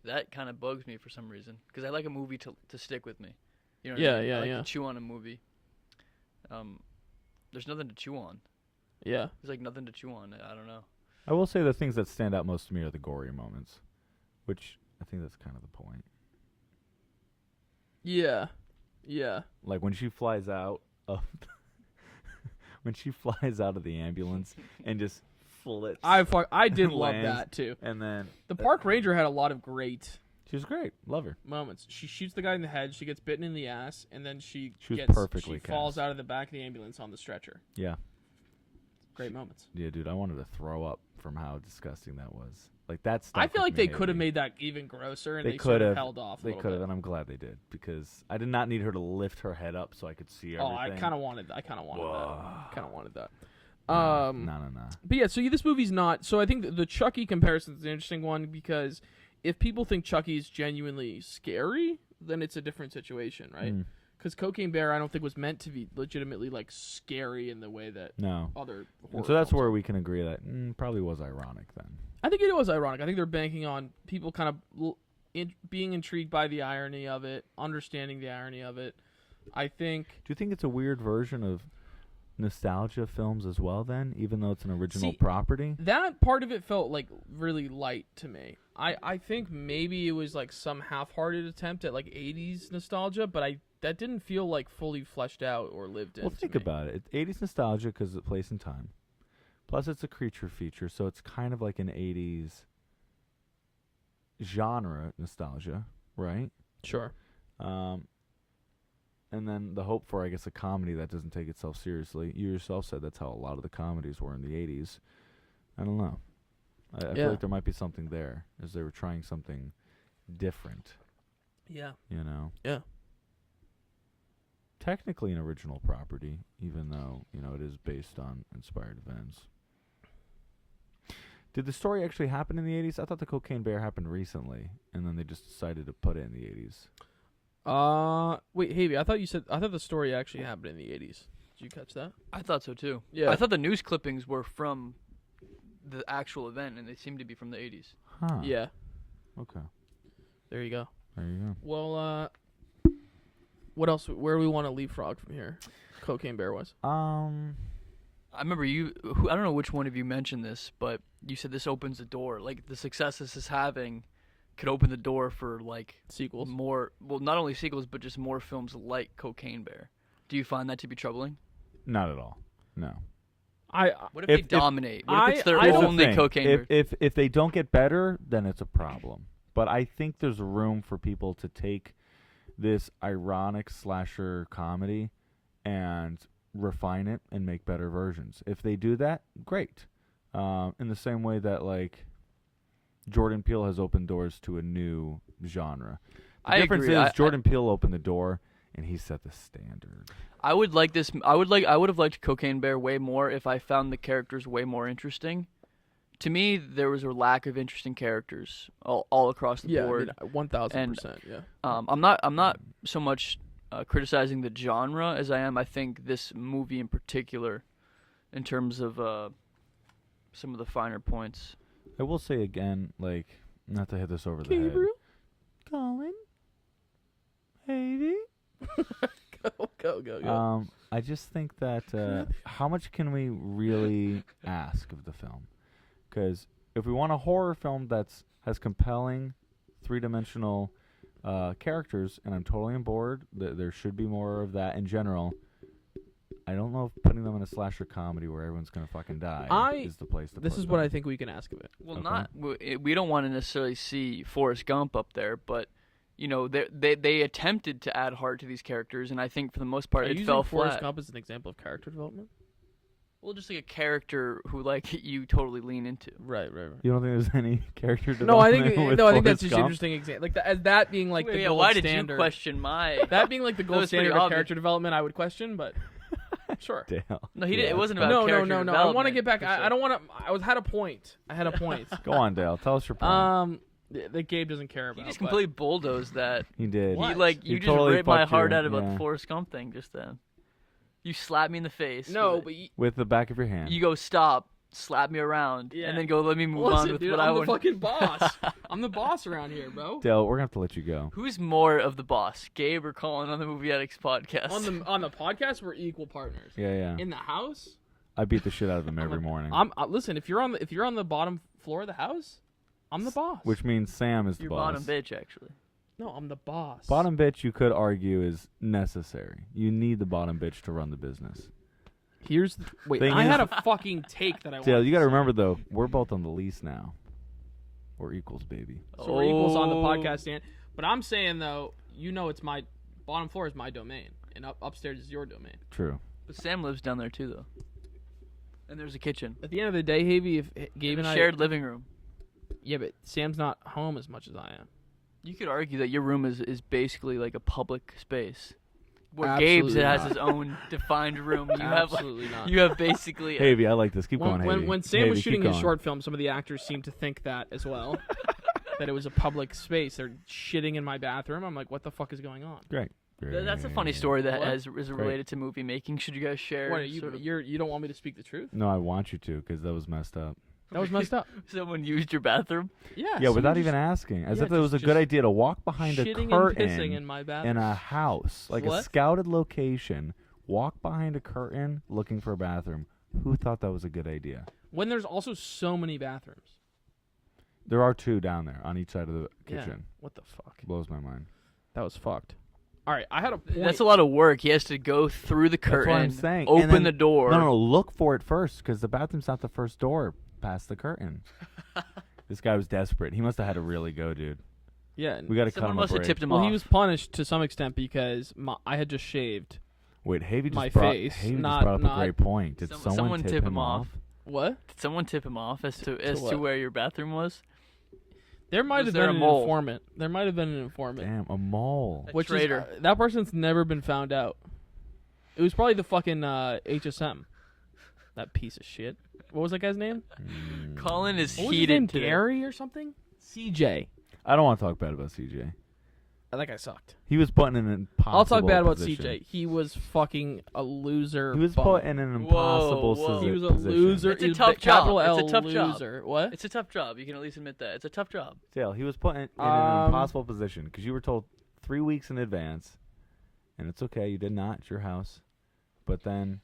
that kind of bugs me for some reason because I like a movie to stick with me. You know what I mean? I like to chew on a movie. There's nothing to chew on. Yeah. There's like nothing to chew on. I don't know. I will say the things that stand out most to me are the gory moments, which I think that's kind of the point. Yeah. Yeah. Like when she flies out of the ambulance and just flips. I did and love lands, that too. And then The park ranger had a lot of great she was great. Love her. moments. She shoots the guy in the head. She gets bitten in the ass, and then she was perfectly falls cast. out of the back of the ambulance on the stretcher. Yeah. Great moments. Yeah, dude, I wanted to throw up from how disgusting that was. Like that's. I feel like they could have made that even grosser, and They they could sort of have held off. They could have, and I'm glad they did because I did not need her to lift her head up so I could see everything. Oh, I kind of wanted that. No. But yeah, so this movie's not. So I think the Chucky comparison is an interesting one because if people think Chucky is genuinely scary, then it's a different situation, right? Mm. Because Cocaine Bear, I don't think was meant to be legitimately like scary in the way that No. other. And so that's horror where films we can agree that probably was ironic then. are. I think it was ironic. I think they're banking on people kind of being intrigued by the irony of it, understanding the irony of it. I think. Do you think it's a weird version of nostalgia films as well then, even though it's an original See, property? That part of it felt like really light to me. I think maybe it was like some half-hearted attempt at like 80s nostalgia, but that didn't feel like fully fleshed out or lived in. Well, think about it. It's 80s nostalgia because of place and time. Plus, it's a creature feature, so it's kind of like an 80s genre nostalgia, right? Sure. And then the hope for, I guess, a comedy that doesn't take itself seriously. You yourself said that's how a lot of the comedies were in the 80s. I don't know. I feel like there might be something there, as they were trying something different, Yeah. you know? Yeah. technically an original property, even though, it is based on inspired events. Did the story actually happen in the 80s? I thought the Cocaine Bear happened recently, and then they just decided to put it in the 80s. Wait, Havey, I thought the story actually happened in the 80s. Did you catch that? I thought so too. Yeah. I thought the news clippings were from the actual event, and they seemed to be from the 80s. Huh. Yeah. Okay. There you go. There you go. Well, what else? Where do we want to leapfrog from here? Cocaine Bear was. I remember I don't know which one of you mentioned this, but you said this opens the door. Like, the success this is having could open the door for, like, Sequels. more, well, not only sequels, but just more films like Cocaine Bear. Do you find that to be troubling? Not at all. No. What if they dominate? What if it's their Here's the only thing. Cocaine Bear? If they don't get better, then it's a problem. But I think there's room for people to take this ironic slasher comedy and refine it and make better versions. If they do that, great. In the same way that, like, Jordan Peele has opened doors to a new genre. The difference is Jordan Peele opened the door and he set the standard. I would have liked Cocaine Bear way more if I found the characters way more interesting. To me, there was a lack of interesting characters all across the board. Yeah, 1,000%. Yeah. I'm not so much criticizing the genre as I am. I think this movie in particular, in terms of some of the finer points. I will say again, like, not to hit this over the Gabriel? head. Colin? Havey? Go. I just think that how much can we really ask of the film? Because if we want a horror film has compelling, three-dimensional characters, and I'm totally on board, there should be more of that in general. I don't know if putting them in a slasher comedy where everyone's gonna fucking die is the place to put them. This is what I think we can ask of it. Well, we don't want to necessarily see Forrest Gump up there, but they attempted to add heart to these characters, and I think for the most part it fell flat. Forrest Gump as an example of character development? Well, just like a character who, like, you totally lean into. Right. You don't think there's any character No, I development? think that's just an interesting example. Like as that being like the gold why standard. did you question my? That being like the gold was pretty standard of obvious. character development, I would question, but sure. Dale. No, he didn't. It wasn't about No. character development. I want to get back. per I se. don't want to. I had a point. Go on, Dale. Tell us your point. That Gabe doesn't care about. He just completely bulldozed that. He did. You just totally ripped my fucked heart you, out about yeah. the Forrest Gump thing just then. You slapped me in the face. No, with but With the back of your hand. you go stop, slap me around, Yeah. and then go let me move listen, on with dude, what I'm I the want. fucking boss. I'm the boss around here, bro. Dale, we're gonna have to let you go. Who's more of the boss, Gabe or Colin on the Movie Addicts podcast? On the podcast, we're equal partners. Yeah. In the house, I beat the shit out of him every morning. listen. If you're on the bottom floor of the house, I'm the boss. Which means Sam is the Your boss. bottom bitch, actually. No, I'm the boss. Bottom bitch, you could argue, is necessary. You need the bottom bitch to run the business. Wait. Thing I is- had a fucking take that I. Dale, wanted you to got to say. remember though, we're both on the lease now. We're equals, baby. So we're equals on the podcast stand. But I'm saying though, it's my bottom floor is my domain, and upstairs is your domain. True. But Sam lives down there too, though. And there's a kitchen. At the end of the day, Havey, if Gabe and I shared living room. Yeah, but Sam's not home as much as I am. You could argue that your room is basically like a public space. Where Absolutely Gabe's has not. his own defined room. You Absolutely have not. you have basically Havey, I like this. Keep going, Havey. When Sam was Havey, shooting keep his going. short film, some of the actors seemed to think that as well. That it was a public space. They're shitting in my bathroom. I'm like, what the fuck is going on? Great. That's a funny story that What? is related to movie making. Should you guys share? What, sort of- you don't want me to speak the truth? No, I want you to because that was messed up. That was messed up. Someone used your bathroom? Yeah. Yeah, someone without just even asking. As yeah, if it was a just good idea to walk behind a shitting curtain and pissing in my bathroom. in a house, like a What? scouted location, walk behind a curtain looking for a bathroom. Who thought that was a good idea? When there's also so many bathrooms. There are two down there on each side of the Yeah. kitchen. What the fuck? Blows my mind. That was fucked. All right, I had a point. That's a lot of work. He has to go through the That's curtain, what I'm saying. And open then- the door. No, look for it first because the bathroom's not the first door past the curtain. This guy was desperate. He must have had to really go, dude. Yeah. We got to cut Someone him a must have break. tipped him Well, off. he was punished to some extent because I had just shaved. Wait, Havey just my brought, face, Havey not- just brought up not- a great point. Did Someone tip him off? What? Did someone tip him off as to what? where your bathroom was? There might Was have there been a an mole? informant. There might have been an informant. Damn, a mole. A Which traitor. Is, that person's never been found out. It was probably the fucking HSM. That piece of shit. What was that guy's name? Colin is What was his heated name? today. Gary or something? CJ. I don't want to talk bad about CJ. That guy sucked. He was put in an impossible I'll talk bad about position. CJ. He was fucking a loser. He was bum. put in an impossible whoa. He was a position. loser. It's a He was tough capital job. L It's a tough job. loser. What? It's a tough job. You can at least admit that. It's a tough job. Dale, he was put in an impossible position because you were told 3 weeks in advance, and it's okay. You did not. It's your house. But then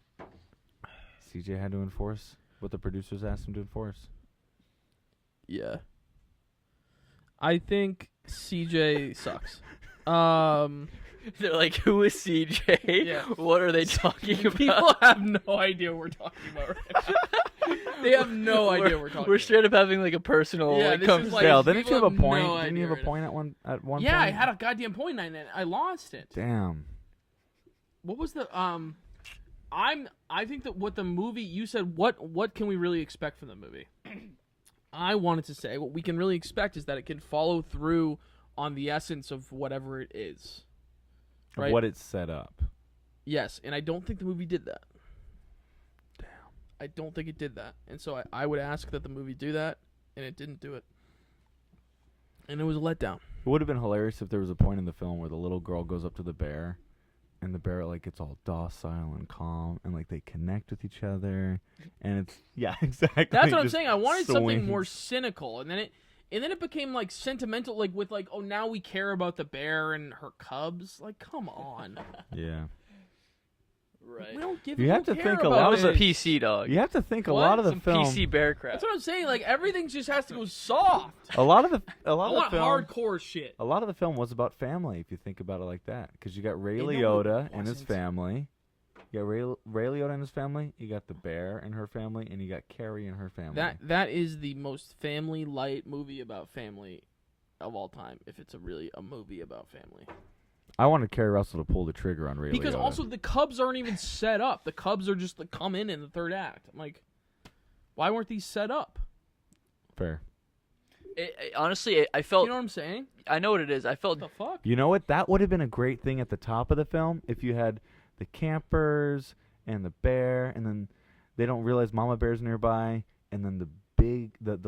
CJ had to enforce what the producers asked him to enforce. Yeah. I think CJ sucks. They're like, who is CJ? Yeah. What are they talking about? People have no idea what we're talking about right now. They have no idea we're talking We're about. straight up having like a personal. Yeah, like, this is conversation. like- Dale, didn't people you have a have point? no Didn't you have idea a point at one Yeah, I point? had a goddamn point and I lost it. Damn. What was the I think that what the movie you said what can we really expect from the movie? I wanted to say what we can really expect is that it can follow through on the essence of whatever it is. Of Right? what it's set up. Yes, and I don't think the movie did that. Damn. I don't think it did that. And so I would ask that the movie do that, and it didn't do it. And it was a letdown. It would have been hilarious if there was a point in the film where the little girl goes up to the bear, and the bear like gets all docile and calm, and like they connect with each other, and it's exactly. That's what I'm just saying. I wanted something more swings. cynical, and then it became like sentimental, like with like, oh, now we care about the bear and her cubs. Like, come on, Yeah. Right. we don't give. You we have don't to care think a about lot of Some it. PC dog. You have to think a What? lot of the Some film. PC bear crap. That's what I'm saying. Like everything just has to go soft. A lot of I the want film. hardcore shit. A lot of the film was about family, if you think about it like that, because you got Ray No, it Liotta and his wasn't. family. You got Ray Liotta and his family. You got the bear and her family, and you got Carrie and her family. That is the most family light movie about family of all time. If it's really a movie about family. I wanted Carrie Russell to pull the trigger on Ray Because Liotta. also the Cubs aren't even set up. The Cubs are just like come in the third act. I'm like, why weren't these set up? Fair. Honestly, I felt. You know what I'm saying? I know what it is. I felt. What the fuck? You know what? That would have been a great thing at the top of the film if you had the campers and the bear, and then they don't realize Mama Bear's nearby, and then the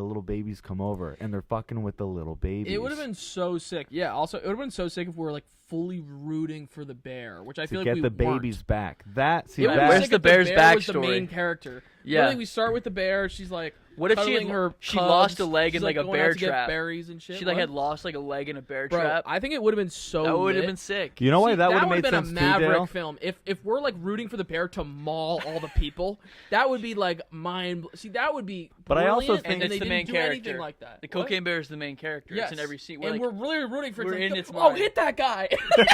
little babies come over, and they're fucking with the little babies. It would have been so sick. Yeah. Also, it would have been so sick if we were like fully rooting for the bear, which I to feel get like we the babies weren't. back. That see It would that be Where's sick the if bear's bear was the backstory? main character. Yeah. Literally, we start with the bear. She's like, What if she cuddling had, her she cubs. lost a leg She's in like a going bear out to get trap? berries and shit. She like What? had lost like a leg in a bear Bro, trap. I think it would have been so. That would have lit. been sick. You know why See, that would have would've made been sense a too, Maverick Dale? film. If we're like rooting for the bear to maul all the people, that would be like mind. See, that would be. But I also brilliant, think- and It's they the didn't main do character. anything like that. The What? cocaine bear is the main character. Yes. It's in every scene. And We're we're like, really rooting for. we're it's in like, its oh, mind. hit that guy! The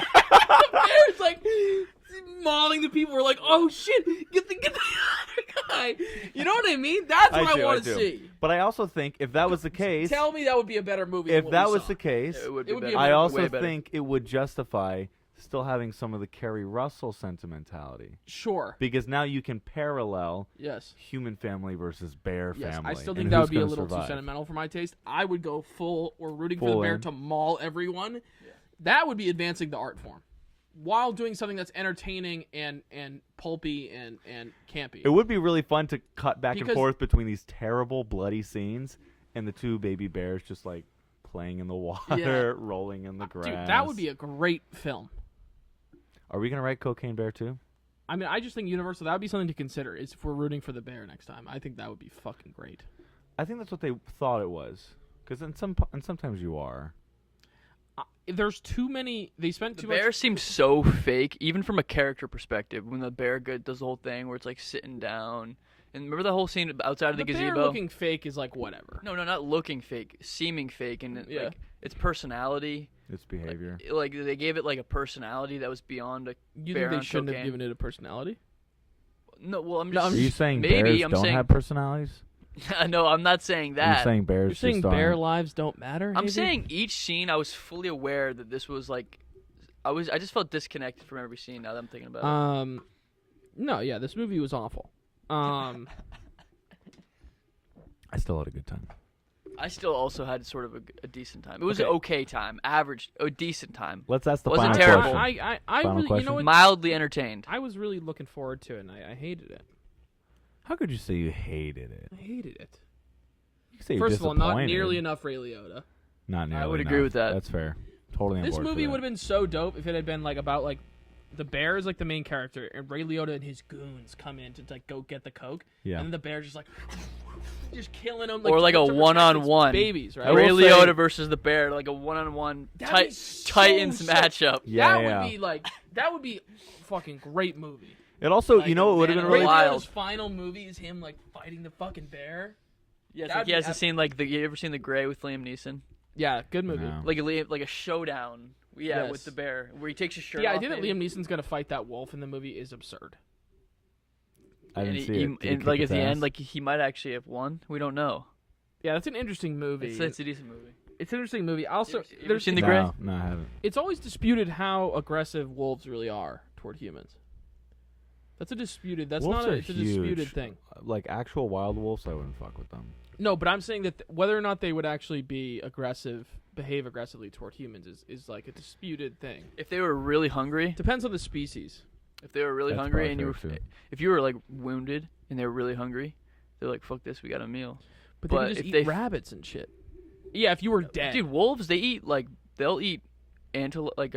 bear's like mauling the people. We're like, oh shit, get the other guy. You know what I mean? That's what I want to do. see. But I also think if that was the case, Tell me that would be a better movie. than if what that we was saw. the case, it would It be would be better. a I way also better. think it would justify still having some of the Carrie Russell sentimentality, Sure. because now you can parallel Yes. human family versus bear Yes, family. I still and think that who's would be a gonna little survive. too sentimental for my taste. I would go full or rooting for Full the bear in. to maul everyone. That would be advancing the art form while doing something that's entertaining and pulpy and campy. It would be really fun to cut back and Because- forth between these terrible bloody scenes and the two baby bears just like playing in the water, rolling in the grass. Dude, that would be a great film. Are we gonna write Cocaine Bear too? I mean, I just think Universal, that would be something to consider, is if we're rooting for the bear next time. I think that would be fucking great. I think that's what they thought it was. Because sometimes you are. There's too many, they spent The too bear much. seems so fake, even from a character perspective. When the bear does the whole thing where it's like sitting down, and remember the whole scene outside of the bear gazebo? looking fake is like whatever. No, not looking fake, seeming fake, and Yeah. like its personality. Its behavior. Like they gave it like a personality that was beyond a You bear think they on shouldn't have cocaine. given it a personality? No, well, I'm No, just. I'm Are you saying maybe bears I'm don't saying, have personalities? No, I'm not saying Are that. you saying bears You're saying just bear aren't? lives don't matter? I'm Havey? saying each scene, I was fully aware that this was like, I just felt disconnected from every scene. Now that I'm thinking about it. No, yeah, this movie was awful. I still had a good time. I still also had sort of a decent time. It was Okay. an okay time, average, a decent time. Let's ask the Wasn't final terrible. question. I Final really, you question? know what? Mildly entertained. I was really looking forward to it, and I hated it. How could you say you hated it? I hated it. You could say you're First of all, not disappointed. nearly enough Ray Liotta. Not nearly I would enough. agree with that. That's fair. Totally on This board for movie that. would have been so dope if it had been like about like the bear is like the main character, and Ray Liotta and his goons come in to like go get the coke, Yeah. and then the bear's just like just killing them, Or like a to protect its one-on-one. babies, right? I will Ray say- Liotta versus the bear, like a one-on-one That'd be so Titans sick. matchup. Yeah, that yeah. would be like that would be a fucking great movie. It also, Like you know, it would have been Man Ray really. Wild. Liotta's final movie is him like fighting the fucking bear. Yeah, it's That'd like he be has the epic. scene like you ever seen The Gray with Liam Neeson? Yeah, good movie. No. Like a showdown. Yeah, Yes. with the bear where he takes his shirt The off. idea that maybe. Liam Neeson's gonna fight that wolf in the movie is absurd. I And didn't see he- it. Did he and kick like its at the ass? end, like he might actually have won. We don't know. Yeah, that's an interesting movie. It's a decent movie. It's an interesting movie. Also, You ever there's seen The no, Gray? No, I haven't. it's always disputed how aggressive wolves really are toward humans. That's a disputed. That's Wolves not are a, it's a disputed huge. thing. Like actual wild wolves, I wouldn't fuck with them. No, but I'm saying that whether or not they would actually be aggressive, behave aggressively toward humans is like a disputed thing. If they were really hungry, Depends on the species. if they were really That's hungry probably and you were, fair, too. if you were like wounded and they were really hungry, they're like, "Fuck this, we got a meal." But they But can just if eat they- rabbits and shit. Yeah, if you were dead. Dude, wolves they eat like they'll eat antelope like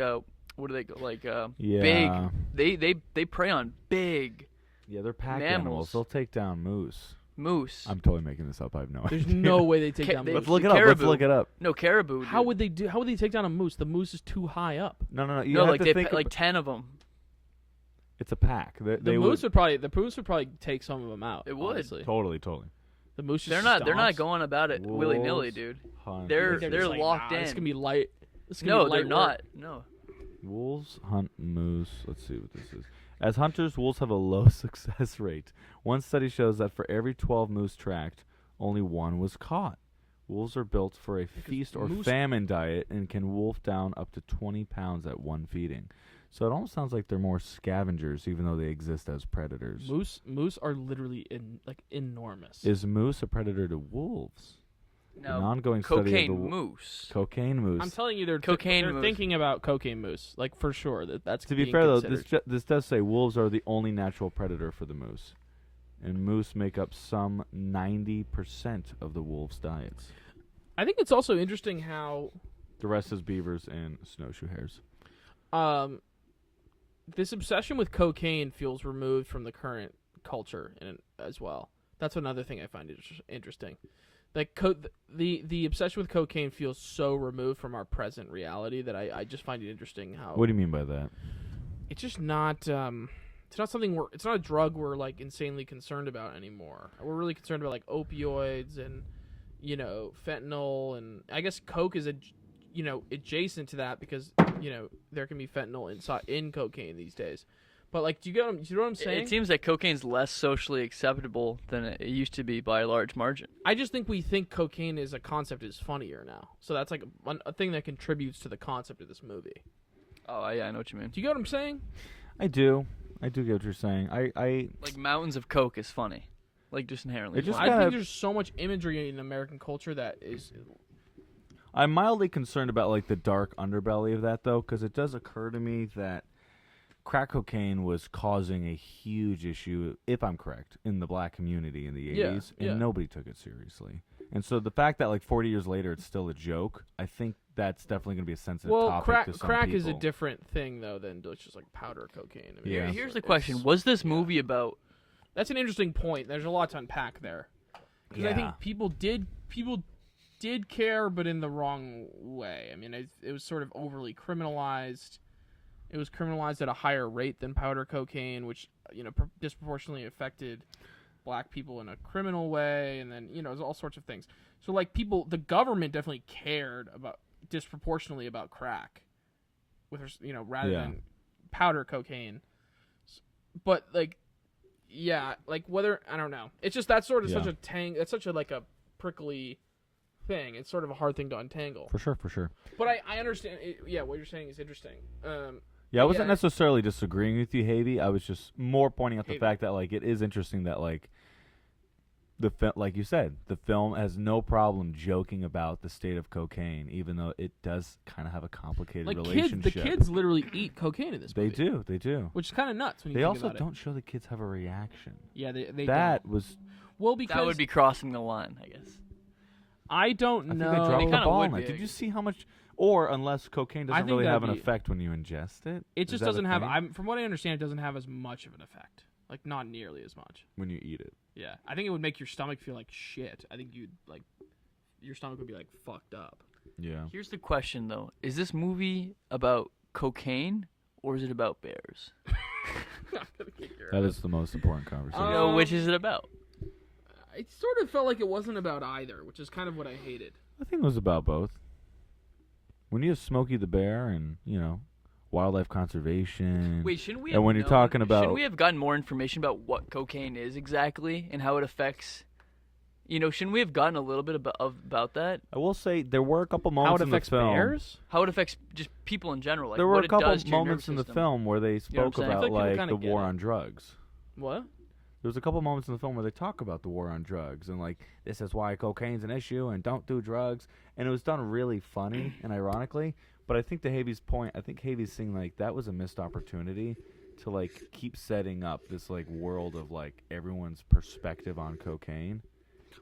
what do they go like Yeah. big. They prey on big Yeah, they're pack Mammals. animals. They'll take down moose. moose. I'm totally making this up. I have no There's idea. no way they take Ca- down they- moose. Let's look it up. Caribou. Let's look it up. No caribou. How dude. would they do? How would they take down a moose? The moose is too high up. No. You no have like to they think like ab- 10 of them. it's a pack. The moose would probably take some of them out. It would. honestly. totally. The moose. They're just not stomps. going about it willy nilly, Wolves dude. hunt. They're They're they're just like, locked nah, in. It's gonna be light. It's gonna No, be they're light not. work. No. Wolves hunt moose. Let's see what this is. As hunters, wolves have a low success rate. One study shows that for every 12 moose tracked, only one was caught. Wolves are built for a feast or moose- famine diet and can wolf down up to 20 pounds at one feeding. So it almost sounds like they're more scavengers, even though they exist as predators. Moose are literally enormous. Is moose a predator to wolves? An No. ongoing study of Cocaine the moose. cocaine moose. I'm telling you, they're Cocaine they're moose. thinking about cocaine moose, like for sure. That's To be being fair, though, considered. this does say wolves are the only natural predator for the moose. And moose make up some 90% of the wolves' diets. I think it's also interesting how The rest is beavers and snowshoe hares. this obsession with cocaine feels removed from the current culture as well. That's another thing I find interesting. Like the obsession with cocaine feels so removed from our present reality that I just find it interesting how What do you mean by that? it's just not it's not something it's not a drug we're like insanely concerned about anymore. We're really concerned about like opioids and fentanyl, and I guess coke is adjacent to that because there can be fentanyl in cocaine these days. But like, do you know what I'm saying? It seems like cocaine's less socially acceptable than it used to be by a large margin. I just think we think cocaine as a concept is funnier now. So that's like a thing that contributes to the concept of this movie. Oh yeah, I know what you mean. Do you get what I'm saying? I do get what you're saying. I Like mountains of coke is funny, like just inherently. It just funny. I kinda- think there's so much imagery in American culture that is. I'm mildly concerned about like the dark underbelly of that though, because it does occur to me that crack cocaine was causing a huge issue, if I'm correct, in the black community in the 80s, and yeah. nobody took it seriously. And so the fact that like 40 years later it's still a joke, I think that's definitely going to be a sensitive Well, topic to some crack is a people. different thing though than just like powder cocaine. I mean, Yeah. Here's the it's- question: was this movie about? That's an interesting point. There's a lot to unpack there. Because I Yeah. think people did care, but in the wrong way. I mean, it was sort of overly criminalized. It was criminalized at a higher rate than powder cocaine, which disproportionately affected black people in a criminal way, and then there's all sorts of things. So like the government definitely cared about disproportionately about crack, rather Yeah. than powder cocaine. But like, yeah, like whether I don't know. It's just that's sort of Yeah. That's such a like a prickly thing. It's sort of a hard thing to untangle. For sure. But I understand. What you're saying is interesting. Yeah, I wasn't Yeah. necessarily disagreeing with you, Havey. I was just more pointing out the Havey. fact that like it is interesting that like like you said, the film has no problem joking about the state of cocaine, even though it does kind of have a complicated Like relationship. the kids literally eat cocaine in this movie. They do. Which is kind of nuts when you They think also about don't show the kids have a reaction. it. Yeah, they That don't. was. Well, because That would be crossing the line, I guess. I don't I think know. they They dropped the kinda ball would on that. be, Did I you guess. see how much? Or unless cocaine I doesn't think really have an that'd be- effect when you ingest it. It Is just that a doesn't have. thing? From what I understand, it doesn't have as much of an effect. Like not nearly as much. When you eat it. Yeah, I think it would make your stomach feel like shit. I think you'd like your stomach would be like fucked up. Yeah. Here's the question, though: is this movie about cocaine or is it about bears? That is the most important conversation. You know, which is it about? It sort of felt like it wasn't about either, which is kind of what I hated. I think it was about both. When you have Smokey the Bear and, wildlife conservation. Wait, shouldn't we? And when you're talking about- shouldn't we have gotten more information about what cocaine is exactly and how it affects? Shouldn't we have gotten a little bit about that? I will say there were a couple How moments it in the affects film. bears? How it affects just people in general? Like There were what a couple it does to your moments nervous in the system. film where they know what spoke I'm saying? I about feel like people like kinda the get war it. on drugs. What? There was a couple moments in the film where they talk about the war on drugs and like this is why cocaine's an issue and don't do drugs, and it was done really funny and ironically. But I think to Havey's point, I think Havey's saying like that was a missed opportunity to like keep setting up this like world of like everyone's perspective on cocaine.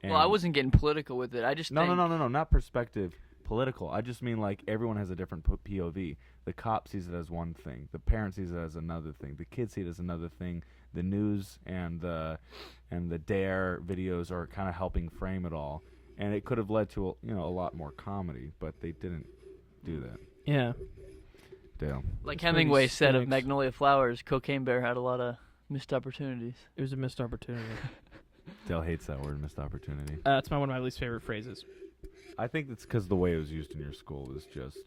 Well, I And- wasn't getting political with it. I just No, think, no, not perspective, political. I just mean like everyone has a different POV. The cop sees it as one thing. The parent sees it as another thing. The kids see it as another thing. The news and the Dare videos are kind of helping frame it all. And it could have led to a lot more comedy, but they didn't do that. Yeah. Dale. Like This Hemingway movie said of stinks. Magnolia Flowers, Cocaine Bear had a lot of missed opportunities. It was a missed opportunity. Dale hates that word, missed opportunity. That's one of my least favorite phrases. I think it's because the way it was used in your school was just.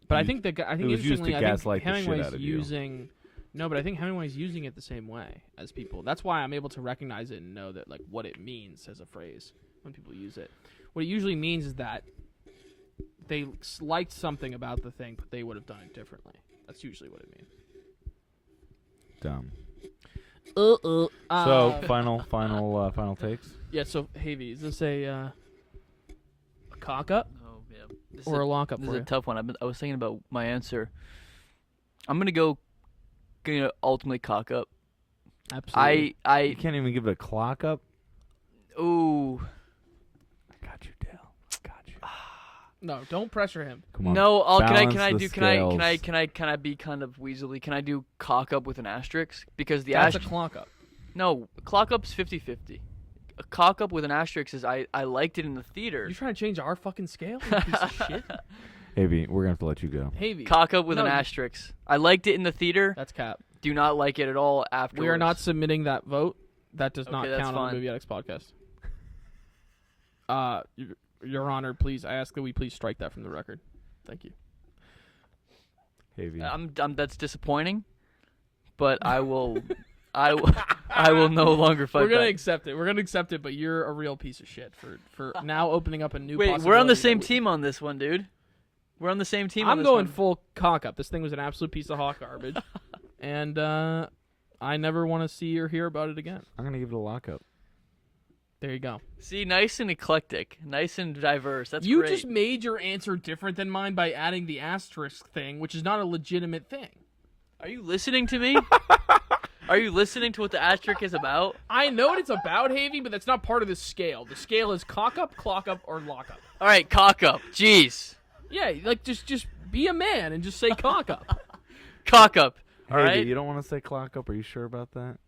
But I used- think I think it was used to interestingly, I think gaslight the shit Hemingway's out of you. using. No, but I think Hemingway's using it the same way as people. That's why I'm able to recognize it and know that like what it means as a phrase when people use it. What it usually means is that they liked something about the thing, but they would have done it differently. That's usually what it means. dumb. So So final takes. yeah. So Havey, is this a cock up Oh yeah, this or a lock up This for is a you? tough one. I was thinking about my answer. I'm gonna ultimately cock up. Absolutely. You I can't even give it a clock up. ooh I got you, Dale. I got you. No, don't pressure him. Come on. no. balance Can I the do? scales. Can I be kind of weaselly? Can I do cock up with an asterisk? Because the That's a asterisk. clock up. No, clock up's 50-50. A cock up with an asterisk is I liked it in the theater. You trying to change our fucking scale? You piece of shit. Havey, we're gonna have to let you go. Havey. Cock up with No, an you- asterisk. I liked it in the theater. That's cap. Do not like it at all afterwards. We are not submitting that vote. That does not Okay, that's count on the fine. Movie Addicts podcast. Your Honor, please, I ask that we please strike that from the record. Thank you. Havey. That's disappointing, but I will. I will no longer fight We're gonna back. accept it. We're gonna accept it. But you're a real piece of shit for now opening up a new. Wait, we're on possibility the that same we- team on this one, dude. We're on the same team. on I'm this going one. full cock up. This thing was an absolute piece of hot garbage, and I never want to see or hear about it again. I'm gonna give it a lockup. There you go. See, nice and eclectic, nice and diverse. That's You great. just made your answer different than mine by adding the asterisk thing, which is not a legitimate thing. Are you listening to me? Are you listening to what the asterisk is about? I know what it's about, Havey, but that's not part of the scale. The scale is cock up, clock up, or lock up. All right, cock up. Jeez, Yeah, like just be a man and just say cock up. cock up. All Havey, right, you don't want to say clock up. Are you sure about that?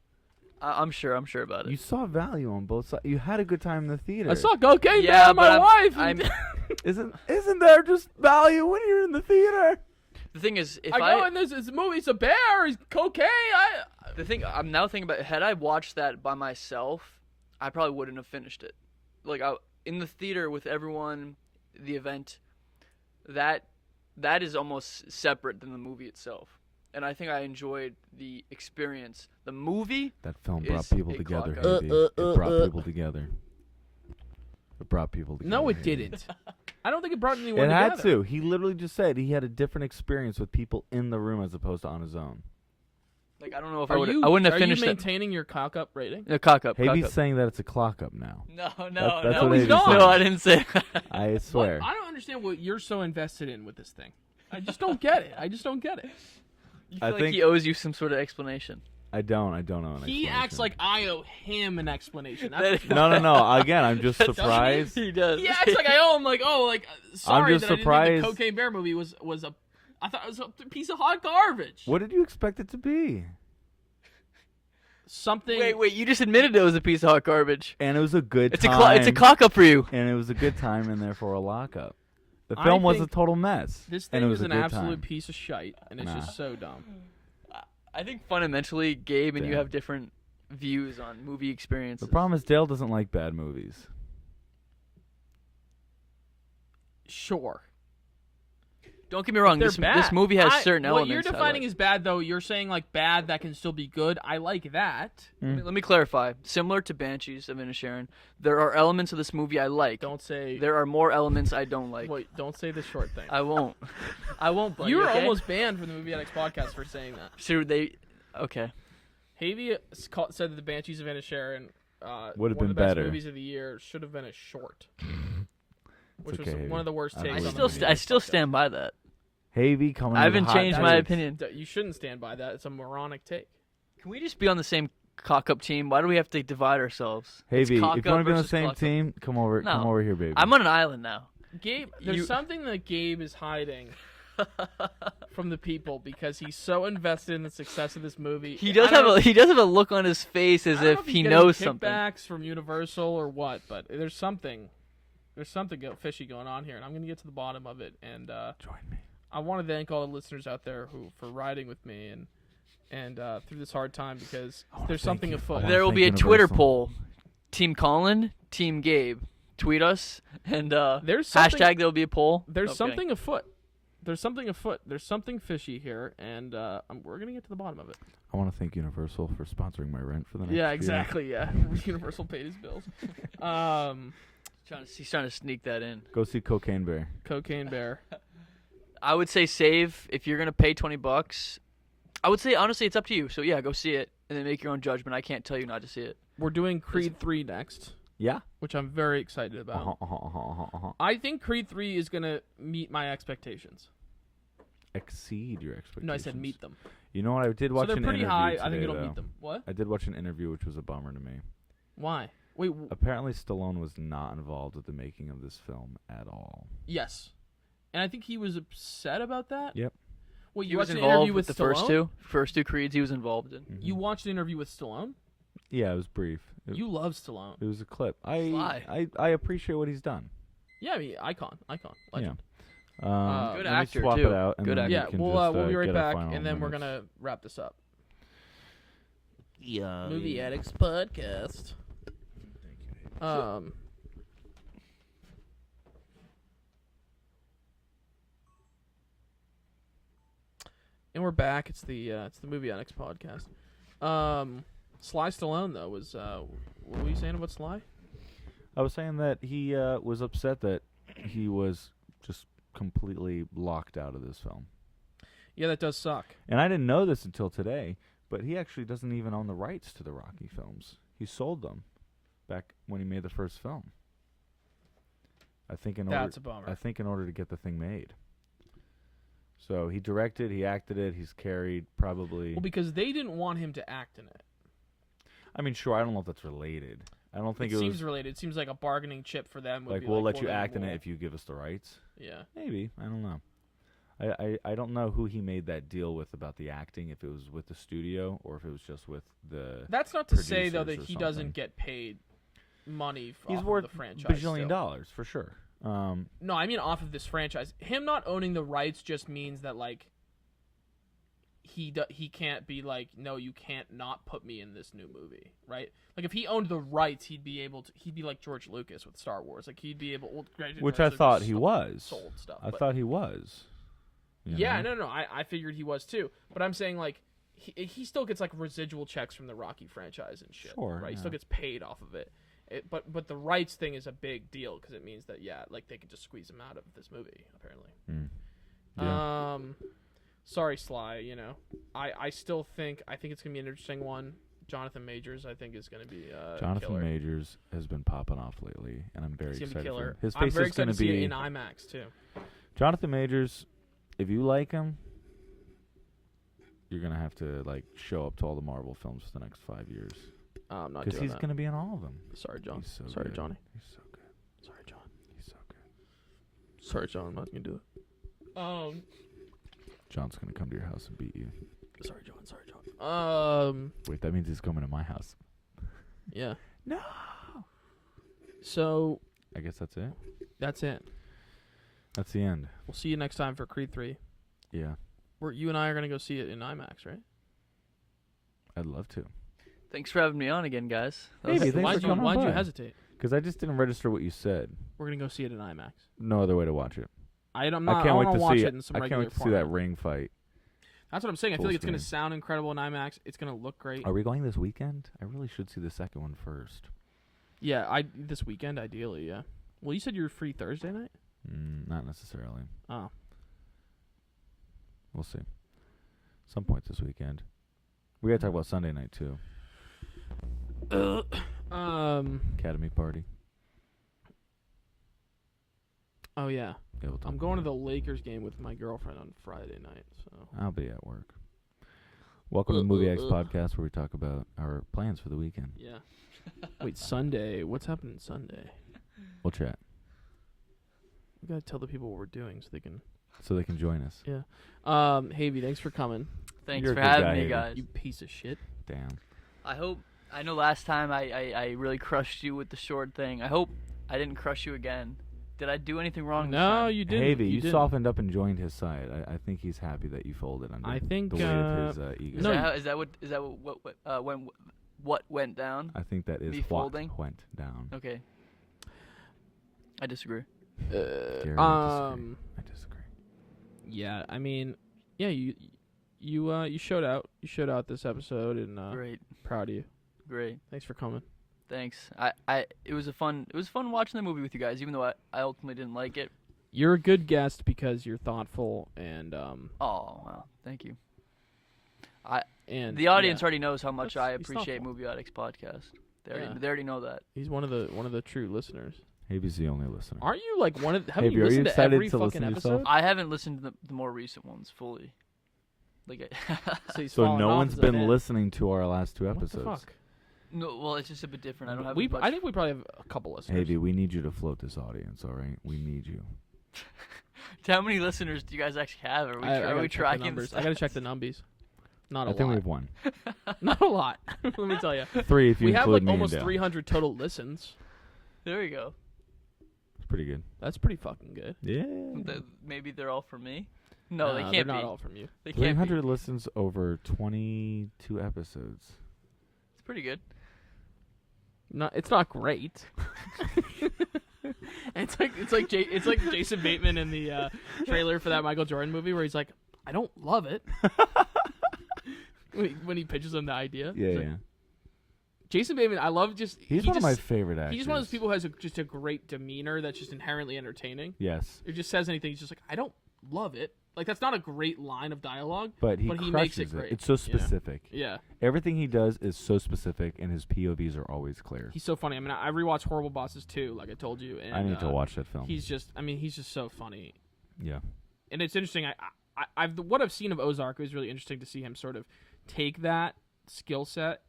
I'm sure about it. You saw value on both sides. You had a good time in the theater. I saw cocaine Yeah, down my but wife. I'm- and Isn't there just value when you're in the theater? The thing is, if I go in this movie. It's a bear. It's cocaine. the thing I'm now thinking about, had I watched that by myself, I probably wouldn't have finished it. Like in the theater with everyone, the event, that is almost separate than the movie itself. And I think I enjoyed the experience. The movie, That film Is brought people a together, clock up. Havey. It brought people together. It brought people together. No, it Havey. didn't. I don't think it brought anyone It together. had to. He literally just said he had a different experience with people in the room as opposed to on his own. Like I don't know if Are I would. you, I wouldn't have are finished you it. maintaining your cock up rating? A cock up. Cock Havey's up. saying that it's a clock up now. No, That's no, what Havey's no, saying. no, I didn't say that. I swear. I don't understand what you're so invested in with this thing. I just don't get it. I just don't get it. You I feel like think- he owes you some sort of explanation. I don't know. An He acts explanation. like I owe him an explanation. That That's is- No. Again, I'm just surprised. He does. he acts like I owe him. Like, sorry just that I surprised- didn't think the Cocaine Bear movie was a. I thought it was a piece of hot garbage. What did you expect it to be? Something. Wait. You just admitted it was a piece of hot garbage. And it was a good It's time. it's a cock up for you. And it was a good time, and therefore a lockup. The I film was a think total mess. This and thing it was is a an good absolute time. piece of shite, and it's Nah. just so dumb. I think fundamentally, Gabe and you Damn. have different views on movie experiences. The problem is Dale doesn't like bad movies. Sure. Don't get me wrong. They're This bad. movie has certain What elements. you're I defining like. as bad, though, you're saying like bad that can still be good. I like that. Let me clarify. Similar to Banshees of Inisherin, there are elements of this movie I like. Don't say. There are more elements I don't like. Wait, don't say the short thing. I won't. I won't. Buddy, You were okay? almost banned from the Movie Addicts podcast for saying that. So they. Okay. Havey said that the Banshees of Inisherin, Would have one been of the best better. movies of the year, should have been a short, which okay, was Havey. one of the worst I takes. believe on the you. Movie I Addicts still podcast. stand by that. Havey coming. I haven't with hot changed my takes. opinion. You shouldn't stand by that. It's a moronic take. Can we just be on the same cock up team? Why do we have to divide ourselves? It's Havey, cock if you want up to be on the versus same cock up. team, come over. No. Come over here, baby. I'm on an island now. Gabe, there's You- something that Gabe is hiding from the people because he's so invested in the success of this movie. He does have a look on his face as I don't know if he's he getting knows something. kickbacks from Universal or what, but there's something fishy going on here, and I'm gonna get to the bottom of it. And Join me. I want to thank all the listeners out there for riding with me and through this hard time because there's something afoot. wanna There will thank be a Twitter Universal. poll. Team Colin, Team Gabe. Tweet us and There's something- hashtag there will be a poll. There's No, I'm something afoot. There's something afoot. There's something fishy here, and we're gonna get to the bottom of it. I want to thank Universal for sponsoring my rent for the next Yeah, year. exactly. Yeah, Universal paid his bills. He's trying to sneak that in. Go see Cocaine Bear. Cocaine Bear. I would say save if you're gonna pay $20. I would say honestly, it's up to you. So yeah, go see it and then make your own judgment. I can't tell you not to see it. We're doing Creed 3 next, Yeah. which I'm very excited about. I think Creed 3 is gonna meet my expectations. Exceed your expectations. No, I said meet them. You know what? I did watch So they're an pretty interview high. today, I think it'll though. meet them. What? I did watch an interview, which was a bummer to me. Why? Wait. Apparently, Stallone was not involved with the making of this film at all. Yes. And I think he was upset about that. Yep. Well, He you was watched an involved interview with with the Stallone? first two Creeds he was involved in. Mhm. You watched an interview with Stallone? Yeah, it was brief. You love Stallone. It was a clip. Sly. I appreciate what he's done. Yeah, I mean, icon, legend. Good let me actor, swap too. it out, and Good then actor. we Yeah, can we'll just, we'll be right get our back, final and then we're minutes. gonna wrap this up. Yeah. Movie Addicts Podcast. And we're back. It's the Movie Addicts Podcast. Sly Stallone though was what were you saying about Sly? I was saying that he was upset that he was just completely locked out of this film. Yeah, that does suck. And I didn't know this until today, but he actually doesn't even own the rights to the Rocky films. He sold them back when he made the first film. I think in order That's a bummer. I think in order to get the thing made. So he directed, he acted it, he's carried probably. Well, because they didn't want him to act in it. I mean, sure, I don't know if that's related. I don't think It it seems was related. It seems like a bargaining chip for them. Would like be we'll like, let you well, then act in it we'll- if you give us the rights. Yeah. Maybe. I don't know. I don't know who he made that deal with about the acting, if it was with the studio or if it was just with the. That's not to say though that producers or he something. doesn't get paid money He's off worth of the franchise. bajillion still. dollars for sure. No, I mean off of this franchise. Him not owning the rights just means that like he can't be like, no, you can't not put me in this new movie, right? Like if he owned the rights, he'd be like George Lucas with Star Wars. Like he'd be able, well, granted, Which George I thought Lucas he was. sold stuff. I but- thought he was. You Yeah, know? no. I figured he was too. But I'm saying like he still gets like residual checks from the Rocky franchise and shit. Sure, right? He yeah. still gets paid off of it. But the rights thing is a big deal because it means that like they could just squeeze him out of this movie apparently. Yeah. sorry, Sly. You know, I still think it's gonna be an interesting one. Jonathan Majors, I think, is gonna be Jonathan killer. Majors has been popping off lately, and I'm very He's gonna excited be for killer. him. His I'm face very is going excited to to see be it in IMAX too. Jonathan Majors. If you like him, you're gonna have to like show up to all the Marvel films for the next 5 years. I'm not Because doing he's that. gonna be in all of them. Sorry, John. He's so Sorry, good. Johnny. He's so good. Sorry, John. He's so good. Sorry, John. I'm not gonna do it. John's gonna come to your house and beat you. Sorry, John. Sorry, John. Wait, that means he's coming to my house. Yeah. No. So I guess that's it. that's it. That's the end. We'll see you next time for Creed 3. Yeah, You and I are gonna go see it in IMAX, right? I'd love to. Thanks for having me on again, guys. That Maybe. was- Thanks for coming Why'd you by. hesitate? Because I just didn't register what you said. We're gonna go see it in IMAX. No other way to watch it. I can't want wait to to watch see it in some I can't regular wait to see that format. ring fight. That's what I'm saying. I feel Full like it's gonna screen. sound incredible in IMAX. It's gonna look great. Are we going this weekend? I really should see the second one first. Yeah, this weekend ideally. Yeah. Well, you said you were free Thursday night. Not necessarily. Oh. We'll see. Some point this weekend. We gotta talk about Sunday night too. Academy party. Oh yeah. Yeah, we'll talk I'm going to about the Lakers game with my girlfriend on Friday night. So. it. I'll be at work. Welcome to the Movie X podcast, where we talk about our plans for the weekend. Yeah. Wait, Sunday. What's happening Sunday? We'll chat We gotta tell the people what we're doing so they can. so they can join us. Yeah. Havey, thanks for coming. Thanks You're a for good having guy, me, Hayden. guys. You piece of shit. Damn. I know last time I really crushed you with the short thing. I hope I didn't crush you again. Did I do anything wrong this No, time? you didn't. Havey, you didn't. softened up and joined his side. I think he's happy that you folded under I think, the weight of his ego. No, Is that what went down? I think that is Me what folding? went down. Okay. I disagree. Gary, I disagree. Yeah, I mean, yeah, you showed out. You showed out this episode, and Great. proud of you. Great. Thanks for coming. Thanks. It was fun watching the movie with you guys, even though I ultimately didn't like it. You're a good guest because you're thoughtful and Oh, wow. Thank you. and The audience yeah. already knows how much I He's appreciate thoughtful. Movie Addicts podcast. They Yeah. already know that. He's one of the true listeners. Havey's the only listener. Aren't you like one of? Have Havey, you are you listened to excited every to listen fucking to episode? yourself? I haven't listened to the more recent ones fully. Like, He's So fallen no off one's as a been fan. listening to our last two What the episodes. fuck? no, well, it's just a bit different. I don't have as much. I think we probably have a couple listeners. Havey, we need you to float this audience, all right? We need you. How many listeners do you guys actually have? Are we, I are gotta we check the tracking numbers. the I gotta stats? check the numbies. Not a I think we lot. have one. Not a lot. Let me tell you. 3 if you We have include like me almost and Dale. 300 total listens. There we go. It's pretty good. That's pretty fucking good. Yeah. Maybe they're all for me. No, they Nah, can't they're be. not all from you. They can't be. 300 listens over 22 episodes. It's pretty good. It's not great. it's like Jason Bateman in the trailer for that Michael Jordan movie where he's like, I don't love it. when he pitches him the idea. Yeah, He's yeah. like, Jason Bateman, I love just. He's he one of my just- favorite actors. He's just one of those people who has just a great demeanor that's just inherently entertaining. Yes. If he just says anything, he's just like, I don't love it. Like, that's not a great line of dialogue. But he But he crushes makes it great. It's so Yeah. specific. Yeah. Everything he does is so specific, and his POVs are always clear. He's so funny. I mean, I rewatched Horrible Bosses too, like I told you. And, I need to watch that film. He's just so funny. Yeah. And it's interesting. What I've seen of Ozark is really interesting to see him sort of take that skill set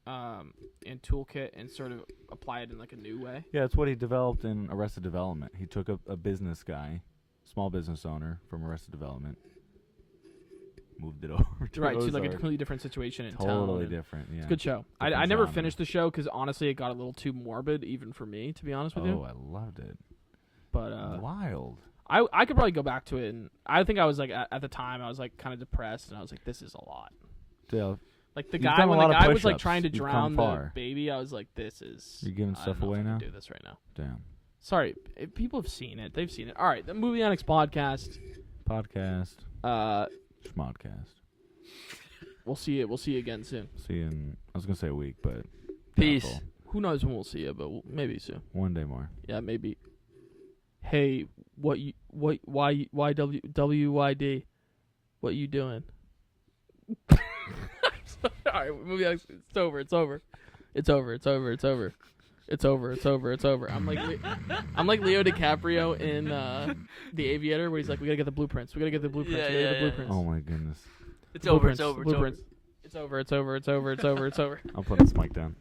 and toolkit and sort of apply it in like a new way. Yeah, it's what he developed in Arrested Development. He took a business guy, small business owner from Arrested Development, moved it over to Right, to like a Ozark. completely different situation in town. Totally and different, yeah. It's a good show. I Different never genre. finished the show because honestly it got a little too morbid even for me, to be honest with Oh, you. I loved it. But Wild. I could probably go back to it, and I think I was like at the time I was like kind of depressed, and I was like, this is a lot. Dale, Like the You've guy done a when lot the of guy was like push-ups. trying to You've drown come the far. baby, I was like, this is. You're giving I stuff don't know away if I now? can do this right now. Damn. Sorry, people have seen it. They've seen it. All right, the Movie Onyx podcast. Podcast. Schmodcast. We'll see you. We'll see you again soon. See you in, I was going to say a week, but. Peace. doubtful. Who knows when we'll see you, but maybe soon. One day more. Yeah, maybe. Hey, WYD? What you doing? Alright, movie. It's over. It's over. It's over. It's over. It's over. It's over. It's over. It's over. I'm like Leo DiCaprio in The Aviator, where he's like, "We gotta get the blueprints. We gotta get the blueprints. We gotta get the blueprints." Oh my goodness. It's over. It's over. It's over. It's over. It's over. It's over. It's over. It's over. I'm putting this mic down.